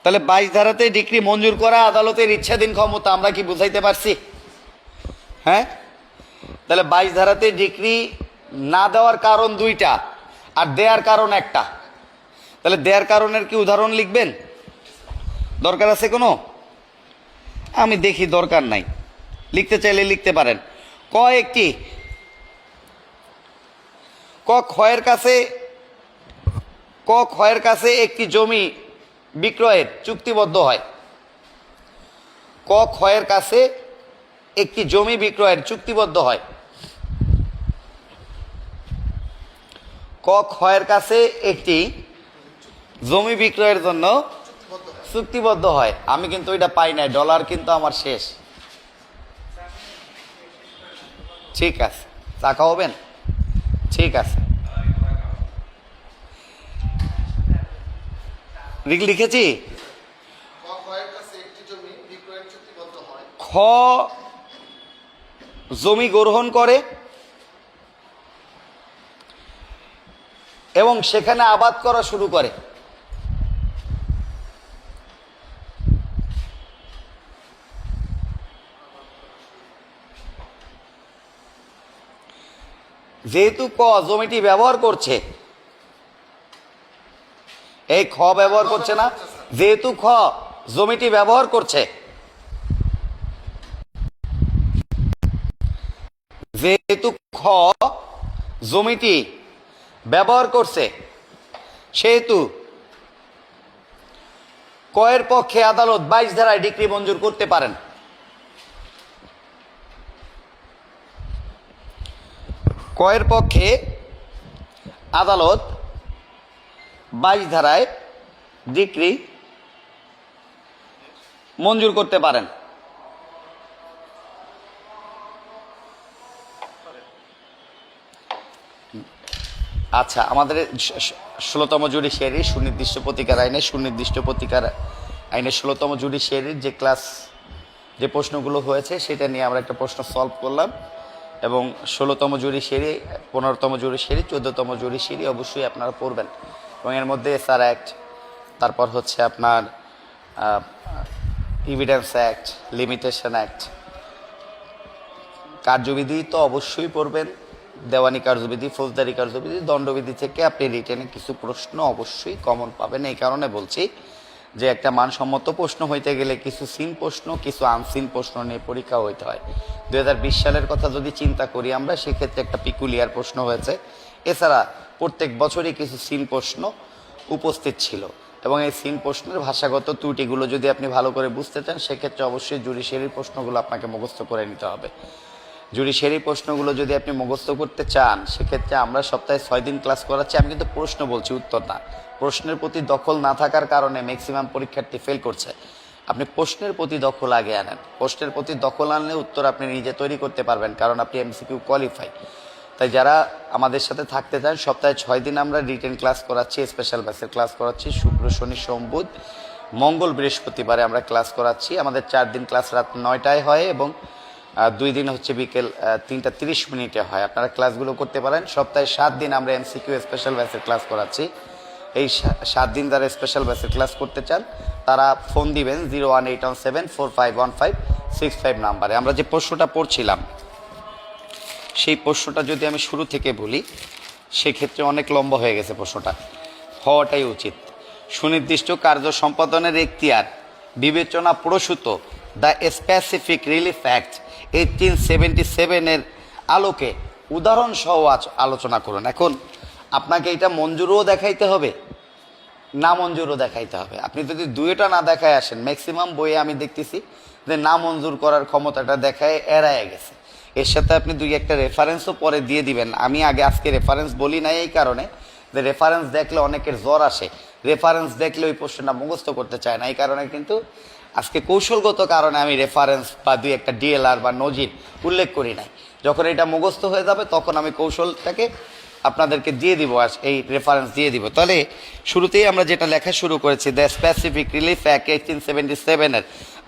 তাহলে 22 ধারাতে ডিক্রি মঞ্জুর করা আদালতের ইচ্ছাধীন ক্ষমতা, আমরা কি বুঝাইতে পারছি? হ্যাঁ, তাহলে 22 ধারাতে ডিক্রি না দেওয়ার কারণ 2টা আর দেওয়ার কারণ 1টা। তাহলে দেওয়ার কারণের কি উদাহরণ লিখবেন? দরকার আছে কোনো? আমি দেখি দরকার নাই, লিখতে চাইলে লিখতে পারেন। একটি ক্ষয়ের কাছে একটি জমি বিক্রয়ের চুক্তিবদ্ধ হয়। ক্ষয়ের কাছে একটি জমি বিক্রয়ের চুক্তিবদ্ধ হয়। ক্ষয়ের কাছে একটি জমি বিক্রয়ের জন্য চুক্তিবদ্ধ হয়। আমি কিন্তু এটা পাই নাই, ডলার কিন্তু আমার শেষ। ঠিক আছে, চা খাওয়াবেন? ঠিক আছে, লিখেছি। খ জমি গ্রহণ করে এবং সেখানে আবাদ করা শুরু করে। যেহেতু জমিটি ব্যবহার করছে, এই ব্যবহার করছে না, যেহেতু জমিটি ব্যবহার করছে, যেহেতু জমিটি ব্যবহার করছে, সেহেতু এর পক্ষে আদালত 22 ধারায় ডিক্রি মঞ্জুর করতে পারেন। এর পক্ষে আদালত 22 ধারায় ডিক্রি মঞ্জুর করতে পারেন। আচ্ছা, আমাদের 16তম জুডিশিয়ারি সুনির্দিষ্ট প্রতিকার আইনে 16তম জুডিশিয়ারির যে প্রশ্নগুলো হয়েছে সেটা নিয়ে আমরা একটা প্রশ্ন সলভ করলাম এবং 16তম জুডিশিয়ারি, 15তম জুডিশিয়ারি, 14তম জুডিশিয়ারি অবশ্যই আপনারা পড়বেন এবং এর মধ্যে এসআর অ্যাক্ট, তারপর হচ্ছে আপনার এভিডেন্স অ্যাক্ট, লিমিটেশন অ্যাক্ট, কার্যবিধি তো অবশ্যই পড়বেন, দেওয়ানি কার্যবিধি, ফৌজদারি কার্যবিধি, দণ্ডবিধি থেকে আপনি রিটেনে কিছু প্রশ্ন অবশ্যই কমন পাবেন। এই কারণে বলছি যে একটা মানসম্মত প্রশ্ন হইতে গেলে কিছু সিন প্রশ্ন, কিছু আনসিন প্রশ্ন নিয়ে পরীক্ষা হইতে হয়। 2020 সালের কথা যদি চিন্তা করি আমরা, সেক্ষেত্রে একটা পিকুলিয়ার প্রশ্ন হয়েছে। এছাড়া প্রত্যেক বছরই কিছু সিন প্রশ্ন উপস্থিত ছিল এবং এই সিন প্রশ্নের ভাষাগত ত্রুটিগুলো যদি আপনি ভালো করে বুঝতে চান, সেক্ষেত্রে অবশ্যই জুডিশিয়ারির প্রশ্নগুলো আপনাকে মুখস্থ করে নিতে হবে। জুডিশিয়ারি প্রশ্নগুলো যদি আপনি মুখস্থ করতে চান, সেক্ষেত্রে আমরা সপ্তাহে 6 দিন ক্লাস করাচ্ছি। আমি কিন্তু প্রশ্ন বলছি, উত্তর না। প্রশ্নের প্রতি দখল না থাকার কারণে ম্যাক্সিমাম পরীক্ষার্থী ফেল করছে। আপনি প্রশ্নের প্রতি দখল আগে আনেন। প্রশ্নের প্রতি দখল আনলে উত্তর আপনি নিজে তৈরি করতে পারবেন, কারণ আপনি এমসিকিউ কোয়ালিফাই। তাই যারা আমাদের সাথে থাকতে চান, সপ্তাহে 6 দিন আমরা রিটেন ক্লাস করাচ্ছি, স্পেশাল ব্যাচের ক্লাস করাচ্ছি। শুক্র, শনি, সোম, বুধ, মঙ্গল, বৃহস্পতিবারে আমরা ক্লাস করাচ্ছি। আমাদের 4 দিন ক্লাস রাত 9টায় হয় এবং 2 দিন হচ্ছে বিকেল 3:30 হয়। আপনারা ক্লাসগুলো করতে পারেন। সপ্তাহে 7 দিন আমরা MCQ স্পেশাল ব্যাচের ক্লাস করাচ্ছি। এই 7 দিন যারা স্পেশাল ব্যাচের ক্লাস করতে চান তারা ফোন দিবেন 01817451565 নাম্বারে। আমরা যে প্রশ্নটা পড়ছিলাম সেই প্রশ্নটা যদি আমি শুরু থেকে বলি সেক্ষেত্রে অনেক লম্বা হয়ে গেছে, প্রশ্নটা হওয়াটাই উচিত। সুনির্দিষ্ট কার্য সম্পাদনের এখতিয়ার বিবেচনা প্রসূত দ্য স্পেসিফিক রিলিফ অ্যাক্ট 1877 আলোকে উদাহরণ সহ আলোচনা করুন। এখন আপনাকে এটা মঞ্জুরও দেখাইতে হবে, না মঞ্জুরও দেখাইতে হবে। আপনি যদি দুইটা না দেখায় আসেন, ম্যাক্সিমাম বইয়ে আমি দেখতেছি যে না মঞ্জুর করার ক্ষমতাটা দেখায় এড়ায় গেছে। এর সাথে আপনি 2-1টা রেফারেন্সও পরে দিয়ে দিবেন। আমি আজকে রেফারেন্স বলি নাই এই কারণে যে রেফারেন্স দেখলে অনেকের জ্বর আসে, রেফারেন্স দেখলে ওই প্রশ্নটা মুখস্থ করতে চায় না। এই কারণে কিন্তু আজকে কৌশলগত কারণে আমি রেফারেন্স বা 2-1টা DLR বা নজির উল্লেখ করি নাই। যখন এটা মুখস্থ হয়ে যাবে তখন আমি কৌশলটাকে আপনাদেরকে দিয়ে দিব, এই রেফারেন্স দিয়ে দিব। তাহলে শুরুতেই আমরা যেটা লেখা শুরু করেছি, দ্য স্পেসিফিক রিলিফ অ্যাক্ট 1877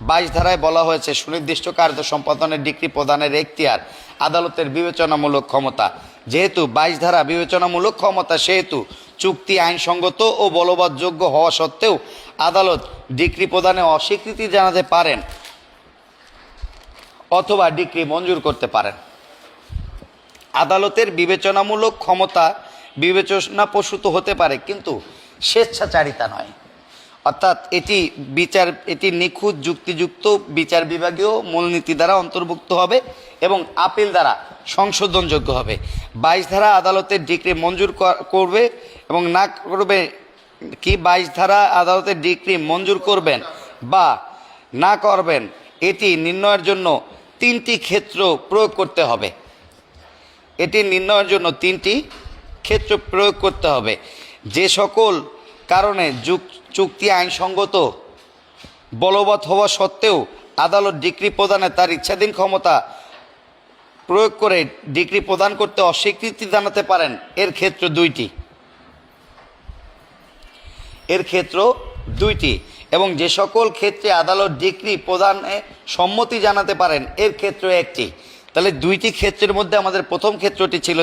22 ধারায় বলা হয়েছে সুনির্দিষ্ট কার্য সম্পাদনের ডিক্রি প্রদানের এখতিয়ার আদালতের বিবেচনামূলক ক্ষমতা। যেহেতু 22 ধারা বিবেচনামূলক ক্ষমতা, সেহেতু চুক্তি আইনসঙ্গত ও বলবৎযোগ্য হওয়া সত্ত্বেও আদালত ডিক্রি প্রদানে অস্বীকৃতি জানাতে পারেন অথবা ডিক্রি মঞ্জুর করতে পারেন। আদালতের বিবেচনামূলক ক্ষমতা বিবেচনাপ্রসূত হতে পারে, কিন্তু স্বেচ্ছাচারিতা নয়। অর্থাৎ এটি নিখুঁত যুক্তিযুক্ত বিচার বিভাগীয় মূলনীতি দ্বারা অন্তর্ভুক্ত হবে এবং আপিল দ্বারা সংশোধনযোগ্য হবে। 22 ধারা আদালতের ডিক্রি মঞ্জুর করবে এবং না করবে কি 22 ধারা আদালতের ডিক্রি মঞ্জুর করবেন বা না করবেন এটি নির্ণয়ের জন্য 3টি ক্ষেত্র প্রয়োগ করতে হবে। এটি নির্ণয়ের জন্য 3টি ক্ষেত্র প্রয়োগ করতে হবে। যে সকল কারণে চুক্তি আইনসঙ্গত বলবৎ হওয়া সত্ত্বেও আদালত ডিক্রি প্রদানে তার ইচ্ছাধীন ক্ষমতা প্রয়োগ করে ডিক্রি প্রদান করতে অস্বীকৃতি জানাতে পারেন, এর ক্ষেত্র 2টি। এবং যে সকল ক্ষেত্রে আদালত ডিক্রি প্রদানে সম্মতি জানাতে পারেন, এর ক্ষেত্র 1টি। তাহলে 2টি ক্ষেত্রের মধ্যে আমাদের প্রথম ক্ষেত্রটি ছিল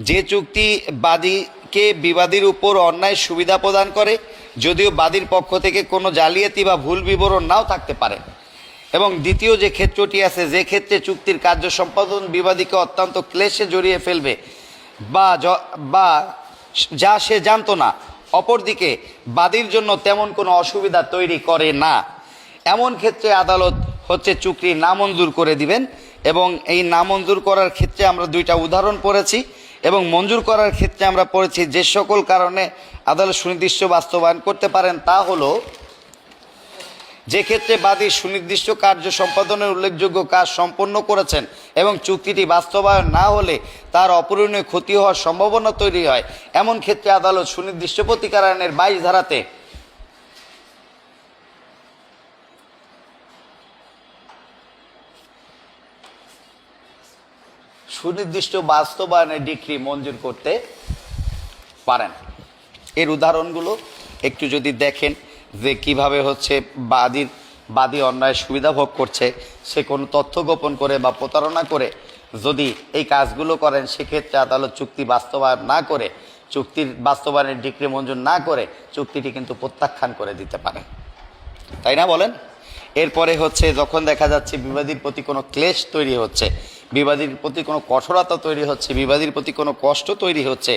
যে চুক্তি বাদীকে বিবাদীর উপর অন্যায় সুবিধা প্রদান করে, যদিও বাদীর পক্ষ থেকে কোনো জালিয়াতি বা ভুল বিবরণ নাও থাকতে পারে। এবং দ্বিতীয় যে ক্ষেত্রটি আছে, যে ক্ষেত্রে চুক্তির কার্য সম্পাদন বিবাদীকে অত্যন্ত ক্লেশে জড়িয়ে ফেলবে বা যা সে জানতো না, অপরদিকে বাদীর জন্য তেমন কোনো অসুবিধা তৈরি করে না, এমন ক্ষেত্রে আদালত চুক্তি নামঞ্জুর করে দিবেন। এবং এই নামঞ্জুর করার ক্ষেত্রে আমরা 2টা উদাহরণ পড়েছি এবং মঞ্জুর করার ক্ষেত্রে আমরা পড়েছি যে সকল কারণে আদালত সুনির্দিষ্ট বাস্তবায়ন করতে পারেন, তা হলো যে ক্ষেত্রে বাদী সুনির্দিষ্ট কার্য সম্পাদনের উল্লেখযোগ্য কাজ সম্পন্ন করেছেন এবং চুক্তিটি বাস্তবায়ন না হলে তার অপূরণীয় ক্ষতি হওয়ার সম্ভাবনা তৈরি হয়, এমন ক্ষেত্রে আদালত সুনির্দিষ্ট প্রতিকার আইনের 22 ধারাতে সুনির্দিষ্ট বাস্তবায়নের ডিক্রি মঞ্জুর করতে পারেন। এর উদাহরণগুলো একটু যদি দেখেন যে কিভাবে বাদী অন্যায় সুবিধা ভোগ করছে, সে কোনো তথ্য গোপন করে বা প্রতারণা করে যদি এই কাজগুলো করেন, সেক্ষেত্রে আদালত চুক্তি বাস্তবায়ন না করে, চুক্তির বাস্তবায়নের ডিক্রি মঞ্জুর না করে চুক্তিটি কিন্তু প্রত্যাখ্যান করে দিতে পারে, তাই না বলেন? এরপরে যখন দেখা যাচ্ছে বিবাদীর প্রতি কোনো ক্লেশ তৈরি হচ্ছে, বিবাদীর প্রতি কোনো কঠোরতা তৈরি হচ্ছে, বিবাদীর প্রতি কোনো কষ্ট তৈরি হচ্ছে,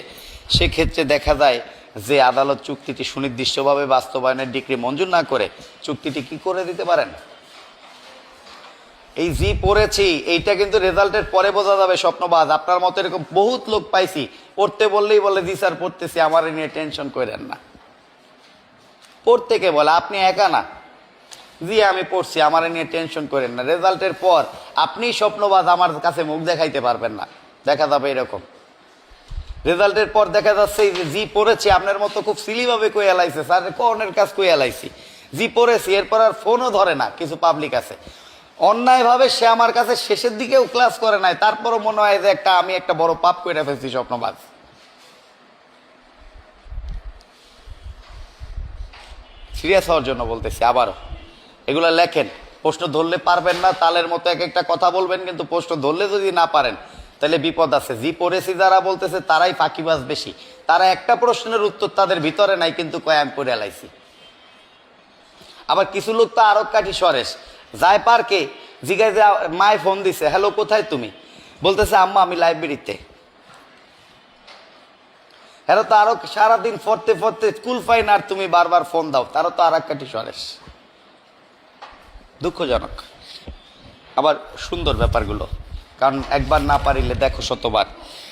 সেক্ষেত্রে দেখা যায় যে আদালত চুক্তিটি সুনির্দিষ্টভাবে বাস্তবায়নের ডিক্রি মঞ্জুর না করে চুক্তিটি কি করে দিতে পারেন? এই জি পড়েছি এইটা কিন্তু রেজাল্টের পরে বোঝা যাবে স্বপ্নবাজ। আপনার মতো এরকম বহুত লোক পাইছি, পড়তে বললেই বলে জি স্যার পড়তেছি, আমার নিয়ে টেনশন করেন না। পড়তে কে বলে? আপনি একা না, জি আমি পড়ছি, আমার নিয়ে টেনশন করেন না। রেজাল্টের পর আপনি স্বপ্নবাজ, আমার কাছে মুখ দেখাইতে পারবেন না, দেখা যাবে এরকম। রেজাল্টের পর দেখা যাচ্ছে জি পড়েছি, আপনার মতো খুব সিলিভাবে কই এলাইছে, স্যার কর্নের কাজ কই এলাইছি, জি পড়েছি, এরপর আর ফোনও ধরে না। কিছু পাবলিক আছে অন্যায়ভাবে, সে আমার কাছে শেষের দিকেও ক্লাস করে নাই, তারপরও মনে হয় যে আমি একটা বড় পাপ করে ফেলছি। স্বপ্নবাজ, সিরিয়াস হওয়ার জন্য বলতেছি আবারও, এগুলো লেখেন। প্রশ্ন ধরলে পারবেন না, তালের মতো এক একটা কথা বলবেন, কিন্তু প্রশ্ন ধরলে যদি না পারেন তাহলে বিপদ আছে। জি পড়েছি যারা বলতেছে তারাই ফাঁকিবাজ বেশি, তারা একটা প্রশ্নের উত্তর তাদের ভিতরে নাই কিন্তু কয় আমি পড়ে এলাইছি। আবার কিছু লোক তো আরো কাঠি সরেস, যায় পার্কে জিজ্ঞাসা যে মায় ফোন দিছে, হ্যালো কোথায় তুমি, বলতেছে আম্মা আমি লাইব্রেরিতে। হ্যাঁ তো আরো সারাদিন পড়তে পড়তে স্কুল ফাইন আর তুমি বারবার ফোন দাও, তারও তো আর এক কাঠি সরেস। দুঃখজনক। আবার সুন্দর ব্যাপারগুলো, কারণ একবার না পারিলে দেখো শতবার।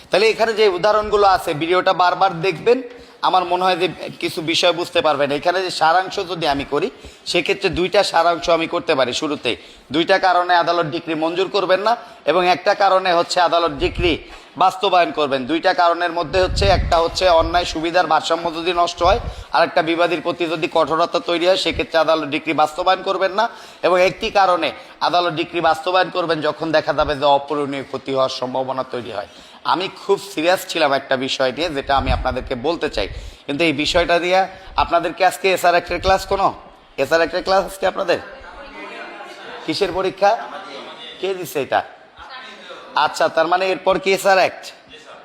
তাহলে এখানে যে উদাহরণগুলো আছে ভিডিওটা বারবার দেখবেন, আমার মনে হয় যে কিছু বিষয় বুঝতে পারবেন। এখানে যে সারাংশ যদি আমি করি সেক্ষেত্রে দুইটা সারাংশ আমি করতে পারি শুরুতেই। দুইটা কারণে আদালত ডিক্রি মঞ্জুর করবেন না এবং একটা কারণে হচ্ছে আদালত ডিক্রি বাস্তবায়ন করবেন। দুইটা কারণের মধ্যে হচ্ছে একটা হচ্ছে অন্যায় সুবিধার ভারসাম্য যদি নষ্ট হয়, আর একটা বিবাদীর প্রতি যদি কঠোরতা তৈরি হয় সেক্ষেত্রে আদালত ডিক্রি বাস্তবায়ন করবেন না। এবং একটি কারণে আদালত ডিক্রি বাস্তবায়ন করবেন যখন দেখা যাবে যে অপূরণীয় ক্ষতি হওয়ার সম্ভাবনা তৈরি হয়। আমি খুব সিরিয়াস ছিলাম একটা বিষয় নিয়ে, যেটা আমি আপনাদেরকে বলতে চাই, কিন্তু এই বিষয়টা দিয়ে আপনাদেরকে আজকে এসআর অ্যাক্টের ক্লাস, কোনো এসআর অ্যাক্টের ক্লাস আজকে আপনাদের কিসের পরীক্ষা, কে দিচ্ছে এটা? আচ্ছা, তার মানে এরপর কি এসআর অ্যাক্ট?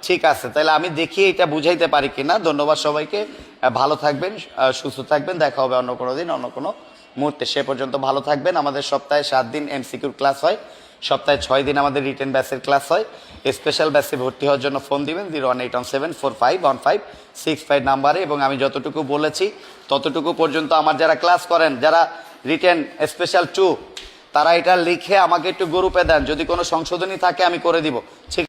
ঠিক আছে, তাহলে আমি দেখি এটা বুঝাইতে পারি কিনা। ধন্যবাদ সবাইকে, ভালো থাকবেন, সুস্থ থাকবেন, দেখা হবে অন্য কোনো দিন অন্য কোনো মুহূর্তে। সে পর্যন্ত ভালো থাকবেন। আমাদের সপ্তাহে 7 দিন এমসিকিউর ক্লাস হয়, সপ্তাহে 6 দিন আমাদের রিটেন ব্যাচের ক্লাস হয়। স্পেশাল ব্যাচে ভর্তি হওয়ার জন্য ফোন দিবেন 01817451565 নাম্বারে, এবং আমি যতটুকু বলেছি ততটুকু পর্যন্ত আমার যারা ক্লাস করেন, যারা রিটেন স্পেশাল 2, তারা এটা লিখে আমাকে একটু গ্রুপে দেন, যদি কোনো সংশোধনী থাকে আমি করে দিব। ঠিক